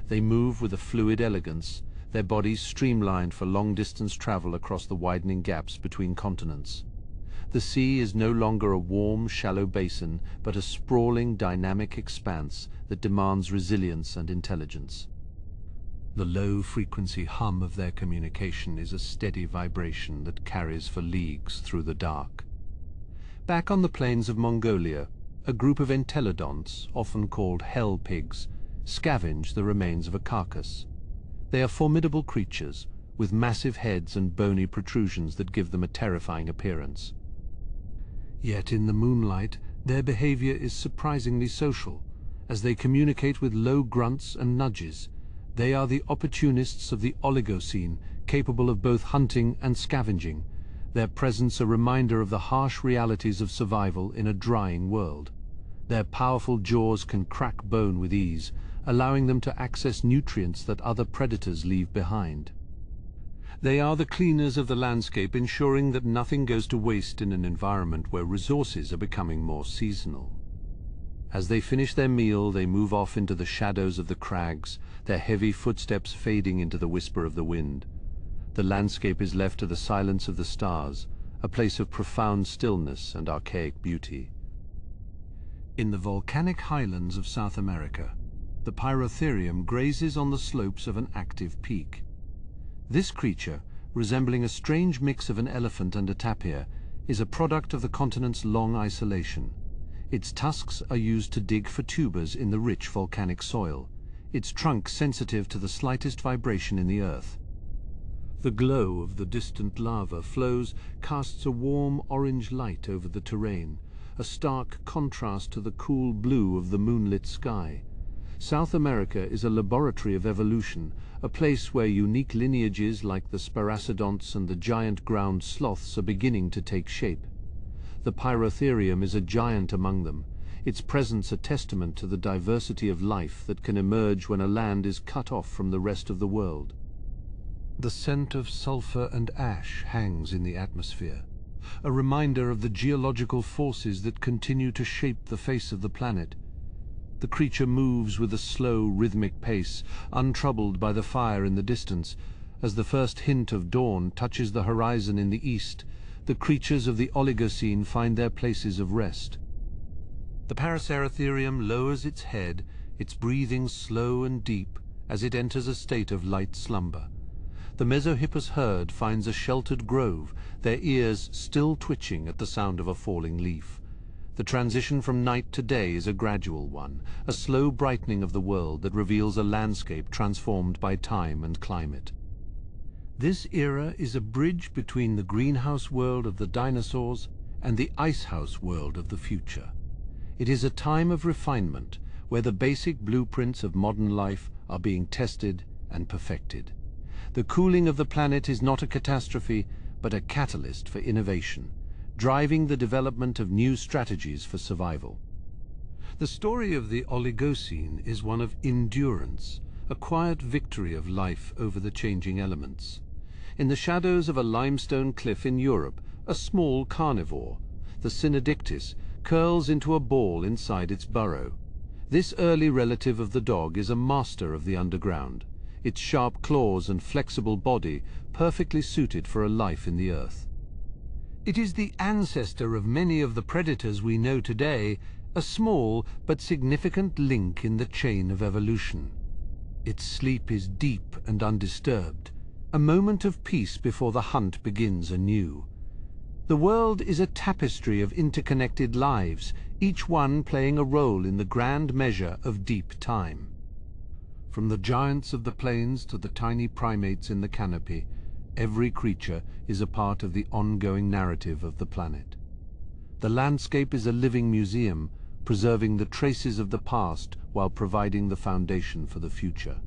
They move with a fluid elegance, their bodies streamlined for long-distance travel across the widening gaps between continents. The sea is no longer a warm, shallow basin, but a sprawling, dynamic expanse that demands resilience and intelligence. The low-frequency hum of their communication is a steady vibration that carries for leagues through the dark. Back on the plains of Mongolia, a group of entelodonts, often called hell pigs, scavenge the remains of a carcass. They are formidable creatures, with massive heads and bony protrusions that give them a terrifying appearance. Yet in the moonlight, their behavior is surprisingly social, as they communicate with low grunts and nudges. They are the opportunists of the Oligocene, capable of both hunting and scavenging, their presence a reminder of the harsh realities of survival in a drying world. Their powerful jaws can crack bone with ease, allowing them to access nutrients that other predators leave behind. They are the cleaners of the landscape, ensuring that nothing goes to waste in an environment where resources are becoming more seasonal. As they finish their meal, they move off into the shadows of the crags, their heavy footsteps fading into the whisper of the wind. The landscape is left to the silence of the stars, a place of profound stillness and archaic beauty. In the volcanic highlands of South America, the Pyrotherium grazes on the slopes of an active peak. This creature, resembling a strange mix of an elephant and a tapir, is a product of the continent's long isolation. Its tusks are used to dig for tubers in the rich volcanic soil, its trunk sensitive to the slightest vibration in the earth. The glow of the distant lava flows casts a warm orange light over the terrain, a stark contrast to the cool blue of the moonlit sky. South America is a laboratory of evolution, a place where unique lineages like the sparacidonts and the giant ground sloths are beginning to take shape. The Pyrotherium is a giant among them, its presence a testament to the diversity of life that can emerge when a land is cut off from the rest of the world. The scent of sulfur and ash hangs in the atmosphere, a reminder of the geological forces that continue to shape the face of the planet. The creature moves with a slow, rhythmic pace, untroubled by the fire in the distance. As the first hint of dawn touches the horizon in the east, the creatures of the Oligocene find their places of rest. The Paraceratherium lowers its head, its breathing slow and deep, as it enters a state of light slumber. The Mesohippus herd finds a sheltered grove, their ears still twitching at the sound of a falling leaf. The transition from night to day is a gradual one, a slow brightening of the world that reveals a landscape transformed by time and climate. This era is a bridge between the greenhouse world of the dinosaurs and the icehouse world of the future. It is a time of refinement, where the basic blueprints of modern life are being tested and perfected. The cooling of the planet is not a catastrophe, but a catalyst for innovation, driving the development of new strategies for survival. The story of the Oligocene is one of endurance, a quiet victory of life over the changing elements. In the shadows of a limestone cliff in Europe, a small carnivore, the Synodictis, curls into a ball inside its burrow. This early relative of the dog is a master of the underground, its sharp claws and flexible body perfectly suited for a life in the earth. It is the ancestor of many of the predators we know today, a small but significant link in the chain of evolution. Its sleep is deep and undisturbed, a moment of peace before the hunt begins anew. The world is a tapestry of interconnected lives, each one playing a role in the grand measure of deep time. From the giants of the plains to the tiny primates in the canopy, every creature is a part of the ongoing narrative of the planet. The landscape is a living museum, preserving the traces of the past while providing the foundation for the future.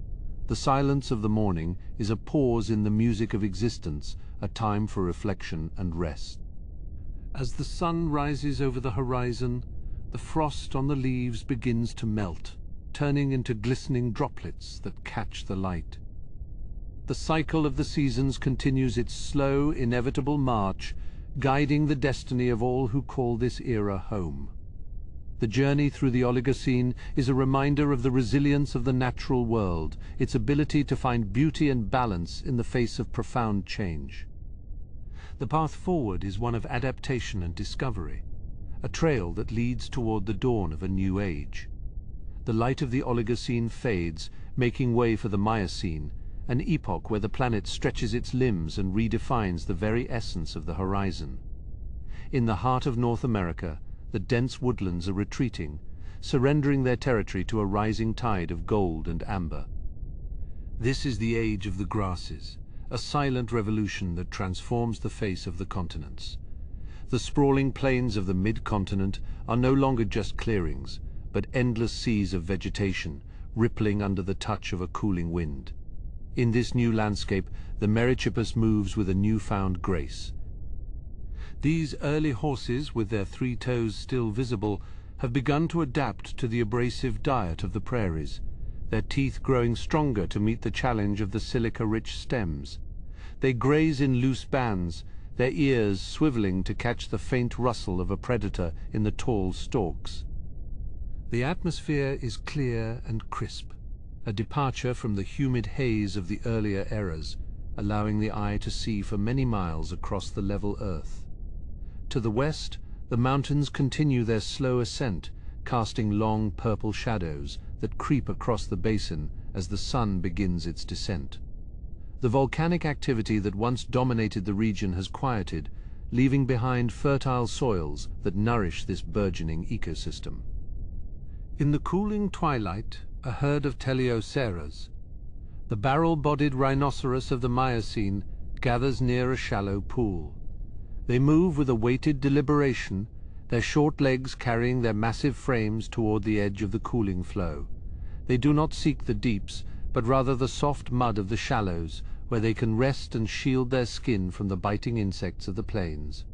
The silence of the morning is a pause in the music of existence, a time for reflection and rest. As the sun rises over the horizon, the frost on the leaves begins to melt, turning into glistening droplets that catch the light. The cycle of the seasons continues its slow, inevitable march, guiding the destiny of all who call this era home. The journey through the Oligocene is a reminder of the resilience of the natural world, its ability to find beauty and balance in the face of profound change. The path forward is one of adaptation and discovery, a trail that leads toward the dawn of a new age. The light of the Oligocene fades, making way for the Miocene, an epoch where the planet stretches its limbs and redefines the very essence of the horizon. In the heart of North America, the dense woodlands are retreating, surrendering their territory to a rising tide of gold and amber. This is the age of the grasses, a silent revolution that transforms the face of the continents. The sprawling plains of the mid-continent are no longer just clearings, but endless seas of vegetation, rippling under the touch of a cooling wind. In this new landscape, the Merychippus moves with a newfound grace. These early horses, with their 3 toes still visible, have begun to adapt to the abrasive diet of the prairies, their teeth growing stronger to meet the challenge of the silica-rich stems. They graze in loose bands, their ears swiveling to catch the faint rustle of a predator in the tall stalks. The atmosphere is clear and crisp, a departure from the humid haze of the earlier eras, allowing the eye to see for many miles across the level earth. To the west, the mountains continue their slow ascent, casting long purple shadows that creep across the basin as the sun begins its descent. The volcanic activity that once dominated the region has quieted, leaving behind fertile soils that nourish this burgeoning ecosystem. In the cooling twilight, a herd of teleoceras, the barrel-bodied rhinoceros of the Miocene, gathers near a shallow pool. They move with a weighted deliberation, their short legs carrying their massive frames toward the edge of the cooling flow. They do not seek the deeps, but rather the soft mud of the shallows, where they can rest and shield their skin from the biting insects of the plains.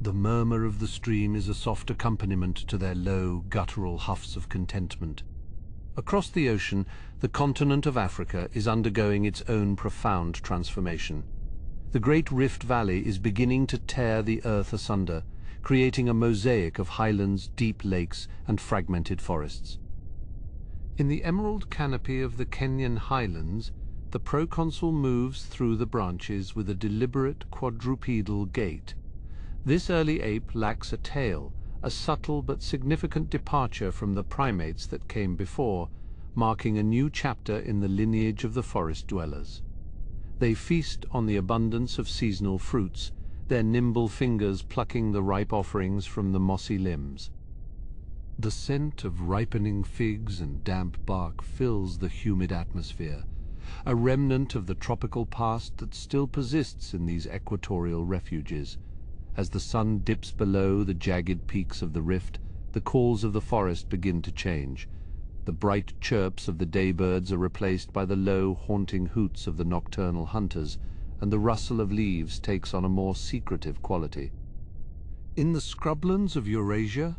The murmur of the stream is a soft accompaniment to their low, guttural huffs of contentment. Across the ocean, the continent of Africa is undergoing its own profound transformation. The Great Rift Valley is beginning to tear the earth asunder, creating a mosaic of highlands, deep lakes, and fragmented forests. In the emerald canopy of the Kenyan highlands, the proconsul moves through the branches with a deliberate quadrupedal gait. This early ape lacks a tail, a subtle but significant departure from the primates that came before, marking a new chapter in the lineage of the forest dwellers. They feast on the abundance of seasonal fruits, their nimble fingers plucking the ripe offerings from the mossy limbs. The scent of ripening figs and damp bark fills the humid atmosphere, a remnant of the tropical past that still persists in these equatorial refuges. As the sun dips below the jagged peaks of the rift, the calls of the forest begin to change. The bright chirps of the daybirds are replaced by the low, haunting hoots of the nocturnal hunters, and the rustle of leaves takes on a more secretive quality. In the scrublands of Eurasia,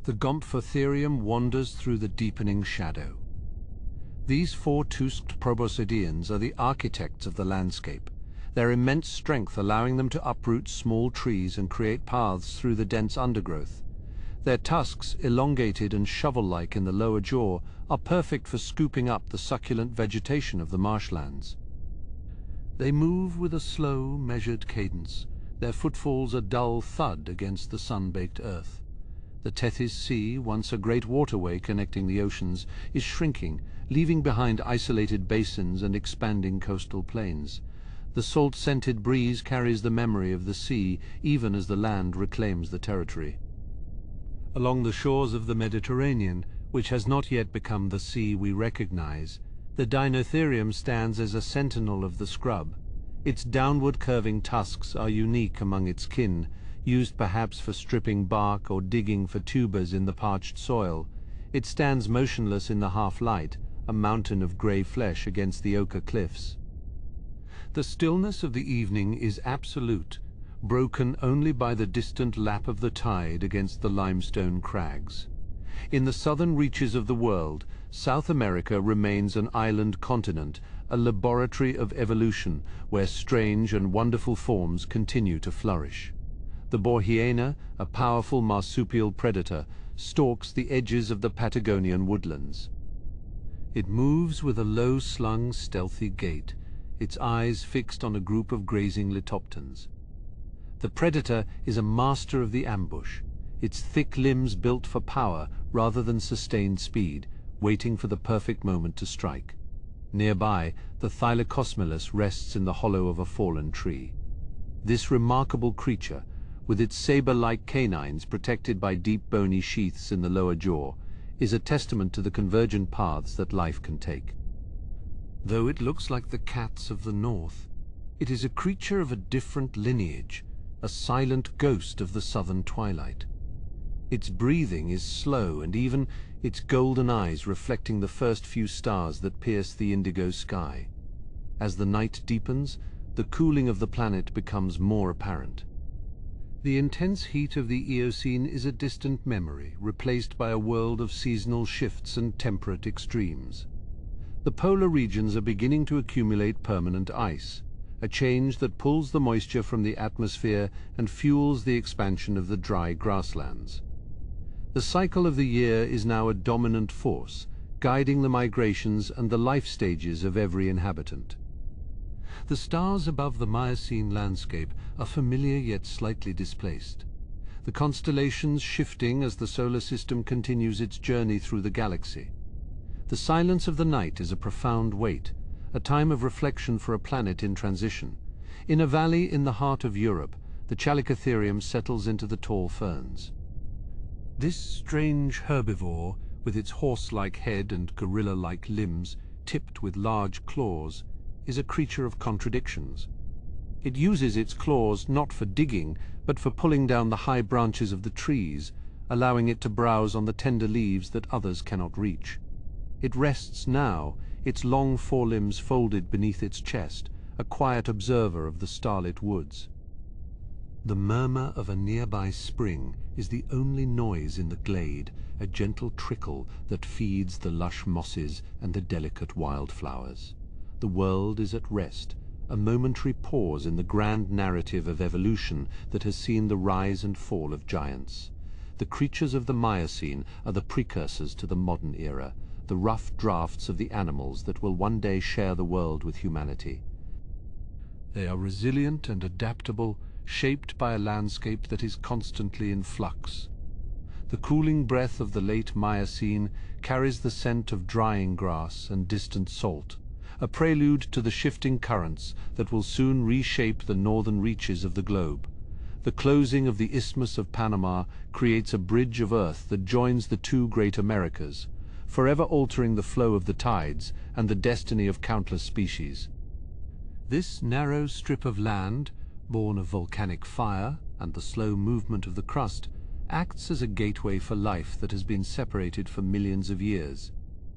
The Gomphotherium wanders through the deepening shadow. These four-tusked proboscideans are the architects of the landscape, their immense strength allowing them to uproot small trees and create paths through the dense undergrowth. Their tusks, elongated and shovel-like in the lower jaw, are perfect for scooping up the succulent vegetation of the marshlands. They move with a slow, measured cadence. Their footfalls a dull thud against the sun-baked earth. The Tethys Sea, once a great waterway connecting the oceans, is shrinking, leaving behind isolated basins and expanding coastal plains. The salt-scented breeze carries the memory of the sea, even as the land reclaims the territory. Along the shores of the Mediterranean, which has not yet become the sea we recognize, the Dinotherium stands as a sentinel of the scrub. Its downward curving tusks are unique among its kin, used perhaps for stripping bark or digging for tubers in the parched soil. It stands motionless in the half-light, a mountain of grey flesh against the ochre cliffs. The stillness of the evening is absolute, broken only by the distant lap of the tide against the limestone crags. In the southern reaches of the world, South America remains an island continent, a laboratory of evolution where strange and wonderful forms continue to flourish. The boar hyena, a powerful marsupial predator, stalks the edges of the Patagonian woodlands. It moves with a low-slung, stealthy gait, its eyes fixed on a group of grazing litoptans. The predator is a master of the ambush, its thick limbs built for power rather than sustained speed, waiting for the perfect moment to strike. Nearby, the Thylacosmilus rests in the hollow of a fallen tree. This remarkable creature, with its saber-like canines protected by deep bony sheaths in the lower jaw, is a testament to the convergent paths that life can take. Though it looks like the cats of the north, it is a creature of a different lineage, a silent ghost of the southern twilight. Its breathing is slow, and even its golden eyes reflecting the first few stars that pierce the indigo sky. As the night deepens, the cooling of the planet becomes more apparent. The intense heat of the Eocene is a distant memory, replaced by a world of seasonal shifts and temperate extremes. The polar regions are beginning to accumulate permanent ice, a change that pulls the moisture from the atmosphere and fuels the expansion of the dry grasslands. The cycle of the year is now a dominant force, guiding the migrations and the life stages of every inhabitant. The stars above the Miocene landscape are familiar yet slightly displaced, the constellations shifting as the solar system continues its journey through the galaxy. The silence of the night is a profound wait, a time of reflection for a planet in transition. In a valley in the heart of Europe, the Chalicotherium settles into the tall ferns. This strange herbivore, with its horse-like head and gorilla-like limbs, tipped with large claws, is a creature of contradictions. It uses its claws not for digging, but for pulling down the high branches of the trees, allowing it to browse on the tender leaves that others cannot reach. It rests now, its long forelimbs folded beneath its chest, a quiet observer of the starlit woods. The murmur of a nearby spring is the only noise in the glade, a gentle trickle that feeds the lush mosses and the delicate wildflowers. The world is at rest, a momentary pause in the grand narrative of evolution that has seen the rise and fall of giants. The creatures of the Miocene are the precursors to the modern era, the rough drafts of the animals that will one day share the world with humanity. They are resilient and adaptable, shaped by a landscape that is constantly in flux. The cooling breath of the late Miocene carries the scent of drying grass and distant salt, a prelude to the shifting currents that will soon reshape the northern reaches of the globe. The closing of the Isthmus of Panama creates a bridge of earth that joins the two great Americas, forever altering the flow of the tides and the destiny of countless species. This narrow strip of land, born of volcanic fire and the slow movement of the crust, acts as a gateway for life that has been separated for millions of years.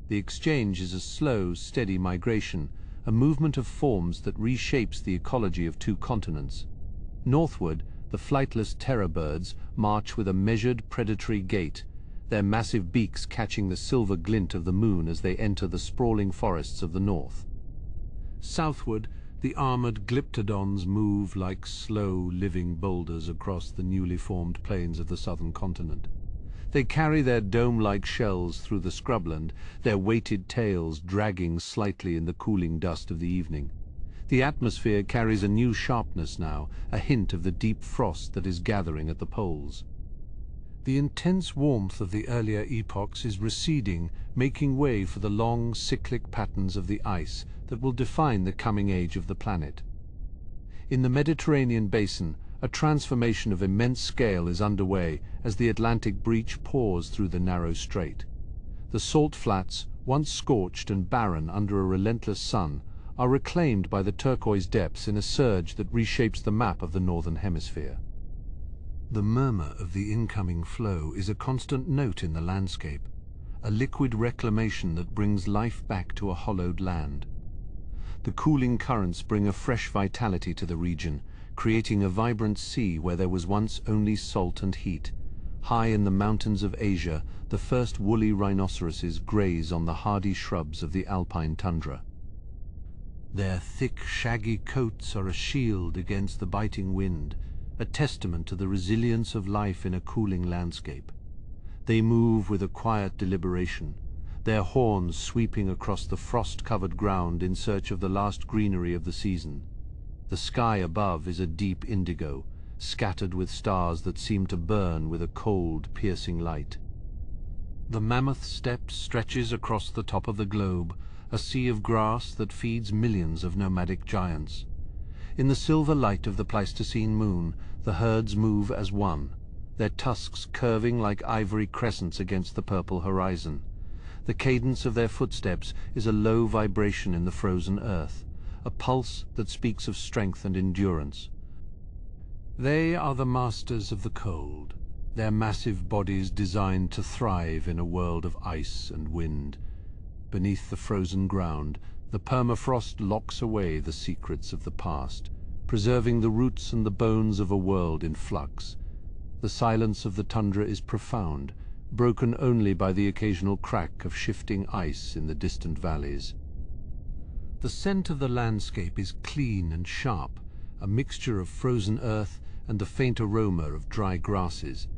The exchange is a slow, steady migration, a movement of forms that reshapes the ecology of two continents. Northward, the flightless terror birds march with a measured predatory gait, their massive beaks catching the silver glint of the moon as they enter the sprawling forests of the north. Southward, the armored glyptodons move like slow, living boulders across the newly formed plains of the southern continent. They carry their dome-like shells through the scrubland, their weighted tails dragging slightly in the cooling dust of the evening. The atmosphere carries a new sharpness now, a hint of the deep frost that is gathering at the poles. The intense warmth of the earlier epochs is receding, making way for the long, cyclic patterns of the ice that will define the coming age of the planet. In the Mediterranean basin, a transformation of immense scale is underway as the Atlantic breach pours through the narrow strait. The salt flats, once scorched and barren under a relentless sun, are reclaimed by the turquoise depths in a surge that reshapes the map of the northern hemisphere. The murmur of the incoming flow is a constant note in the landscape, a liquid reclamation that brings life back to a hollowed land. The cooling currents bring a fresh vitality to the region, creating a vibrant sea where there was once only salt and heat. High in the mountains of Asia, the first woolly rhinoceroses graze on the hardy shrubs of the alpine tundra. Their thick, shaggy coats are a shield against the biting wind, a testament to the resilience of life in a cooling landscape. They move with a quiet deliberation, their horns sweeping across the frost-covered ground in search of the last greenery of the season. The sky above is a deep indigo, scattered with stars that seem to burn with a cold, piercing light. The mammoth steppe stretches across the top of the globe, a sea of grass that feeds millions of nomadic giants. In the silver light of the Pleistocene moon, the herds move as one, their tusks curving like ivory crescents against the purple horizon. The cadence of their footsteps is a low vibration in the frozen earth, a pulse that speaks of strength and endurance. They are the masters of the cold, their massive bodies designed to thrive in a world of ice and wind. Beneath the frozen ground, the permafrost locks away the secrets of the past, preserving the roots and the bones of a world in flux. The silence of the tundra is profound, broken only by the occasional crack of shifting ice in the distant valleys. The scent of the landscape is clean and sharp, a mixture of frozen earth and the faint aroma of dry grasses.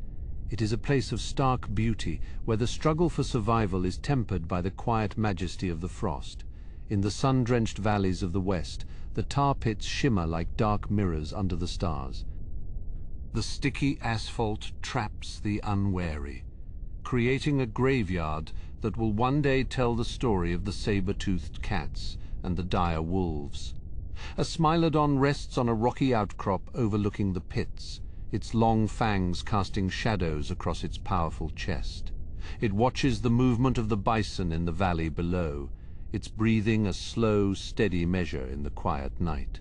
It is a place of stark beauty, where the struggle for survival is tempered by the quiet majesty of the frost. In the sun-drenched valleys of the west, the tar pits shimmer like dark mirrors under the stars. The sticky asphalt traps the unwary, creating a graveyard that will one day tell the story of the saber-toothed cats and the dire wolves. A Smilodon rests on a rocky outcrop overlooking the pits, its long fangs casting shadows across its powerful chest. It watches the movement of the bison in the valley below, its breathing a slow, steady measure in the quiet night.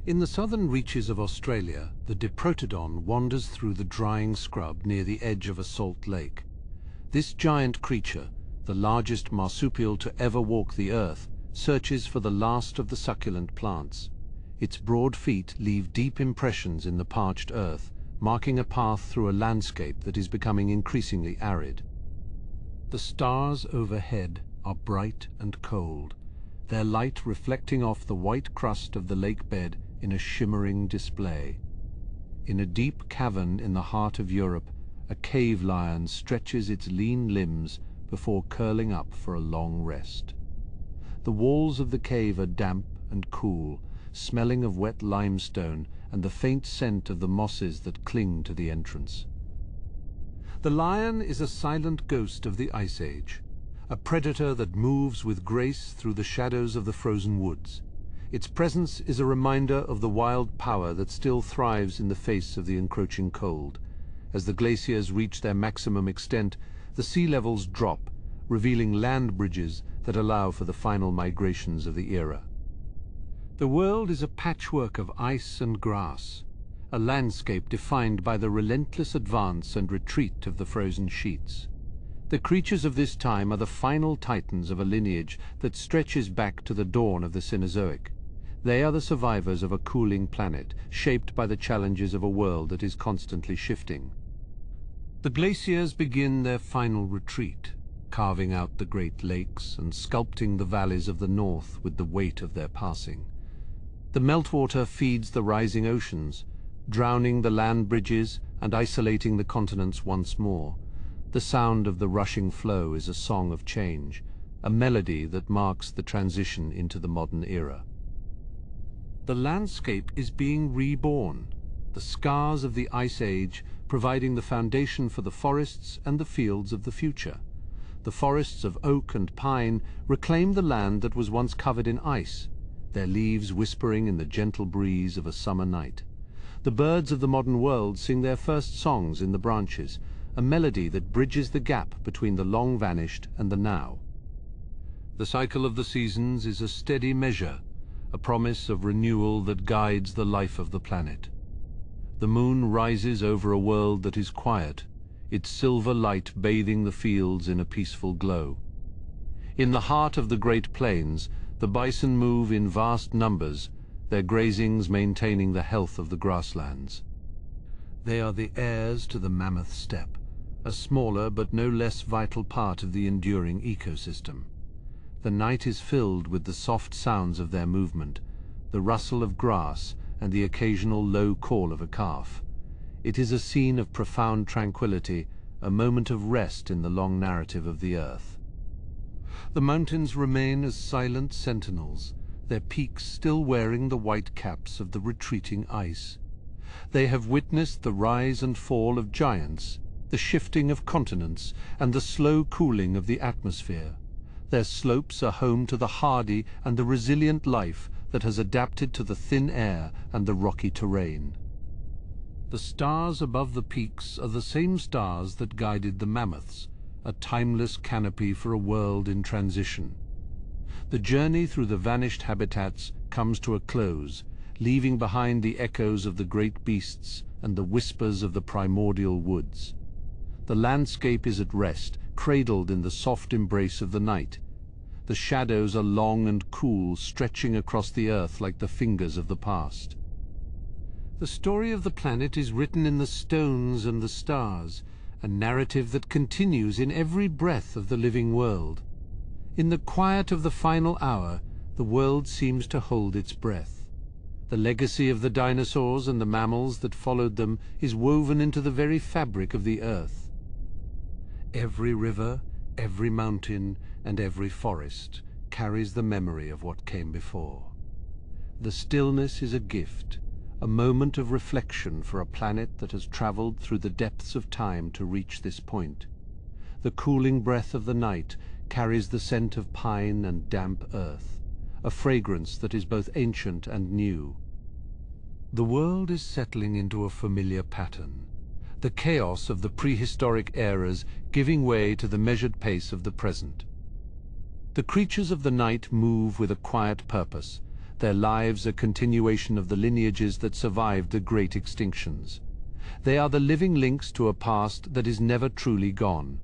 In the southern reaches of Australia, the Diprotodon wanders through the drying scrub near the edge of a salt lake. This giant creature, the largest marsupial to ever walk the earth, searches for the last of the succulent plants. Its broad feet leave deep impressions in the parched earth, marking a path through a landscape that is becoming increasingly arid. The stars overhead are bright and cold, their light reflecting off the white crust of the lake bed in a shimmering display. In a deep cavern in the heart of Europe, a cave lion stretches its lean limbs before curling up for a long rest. The walls of the cave are damp and cool, smelling of wet limestone and the faint scent of the mosses that cling to the entrance. The lion is a silent ghost of the Ice Age, a predator that moves with grace through the shadows of the frozen woods. Its presence is a reminder of the wild power that still thrives in the face of the encroaching cold. As the glaciers reach their maximum extent, the sea levels drop, revealing land bridges that allow for the final migrations of the era. The world is a patchwork of ice and grass, a landscape defined by the relentless advance and retreat of the frozen sheets. The creatures of this time are the final titans of a lineage that stretches back to the dawn of the Cenozoic. They are the survivors of a cooling planet, shaped by the challenges of a world that is constantly shifting. The glaciers begin their final retreat, carving out the great lakes and sculpting the valleys of the north with the weight of their passing. The meltwater feeds the rising oceans, drowning the land bridges and isolating the continents once more. The sound of the rushing flow is a song of change, a melody that marks the transition into the modern era. The landscape is being reborn, the scars of the Ice Age providing the foundation for the forests and the fields of the future. The forests of oak and pine reclaim the land that was once covered in ice, their leaves whispering in the gentle breeze of a summer night. The birds of the modern world sing their first songs in the branches, a melody that bridges the gap between the long vanished and the now. The cycle of the seasons is a steady measure, a promise of renewal that guides the life of the planet. The moon rises over a world that is quiet, its silver light bathing the fields in a peaceful glow. In the heart of the Great Plains, the bison move in vast numbers, their grazings maintaining the health of the grasslands. They are the heirs to the mammoth steppe, a smaller but no less vital part of the enduring ecosystem. The night is filled with the soft sounds of their movement, the rustle of grass and the occasional low call of a calf. It is a scene of profound tranquility, a moment of rest in the long narrative of the earth. The mountains remain as silent sentinels, their peaks still wearing the white caps of the retreating ice. They have witnessed the rise and fall of giants, the shifting of continents, and the slow cooling of the atmosphere. Their slopes are home to the hardy and the resilient life that has adapted to the thin air and the rocky terrain. The stars above the peaks are the same stars that guided the mammoths, a timeless canopy for a world in transition. The journey through the vanished habitats comes to a close, leaving behind the echoes of the great beasts and the whispers of the primordial woods. The landscape is at rest, cradled in the soft embrace of the night. The shadows are long and cool, stretching across the earth like the fingers of the past. The story of the planet is written in the stones and the stars, a narrative that continues in every breath of the living world. In the quiet of the final hour, the world seems to hold its breath. The legacy of the dinosaurs and the mammals that followed them is woven into the very fabric of the earth. Every river, every mountain, and every forest carries the memory of what came before. The stillness is a gift, a moment of reflection for a planet that has traveled through the depths of time to reach this point. The cooling breath of the night carries the scent of pine and damp earth, a fragrance that is both ancient and new. The world is settling into a familiar pattern, the chaos of the prehistoric eras giving way to the measured pace of the present. The creatures of the night move with a quiet purpose, their lives a continuation of the lineages that survived the great extinctions. They are the living links to a past that is never truly gone.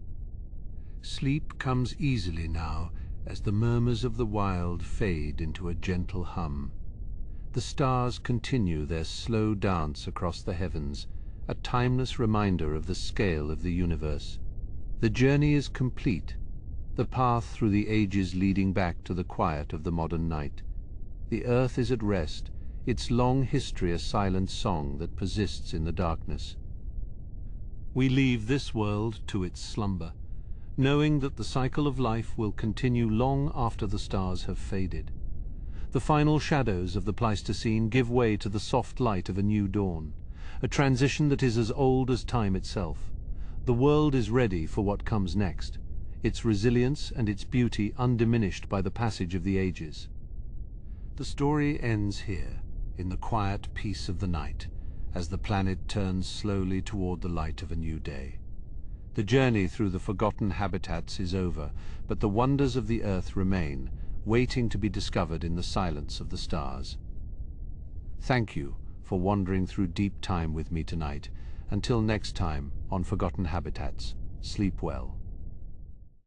Sleep comes easily now as the murmurs of the wild fade into a gentle hum. The stars continue their slow dance across the heavens, a timeless reminder of the scale of the universe. The journey is complete, the path through the ages leading back to the quiet of the modern night. The earth is at rest, its long history a silent song that persists in the darkness. We leave this world to its slumber, knowing that the cycle of life will continue long after the stars have faded. The final shadows of the Pleistocene give way to the soft light of a new dawn, a transition that is as old as time itself. The world is ready for what comes next, its resilience and its beauty undiminished by the passage of the ages. The story ends here, in the quiet peace of the night, as the planet turns slowly toward the light of a new day. The journey through the forgotten habitats is over, but the wonders of the earth remain, waiting to be discovered in the silence of the stars. Thank you for wandering through deep time with me tonight. Until next time on Forgotten Habitats, sleep well.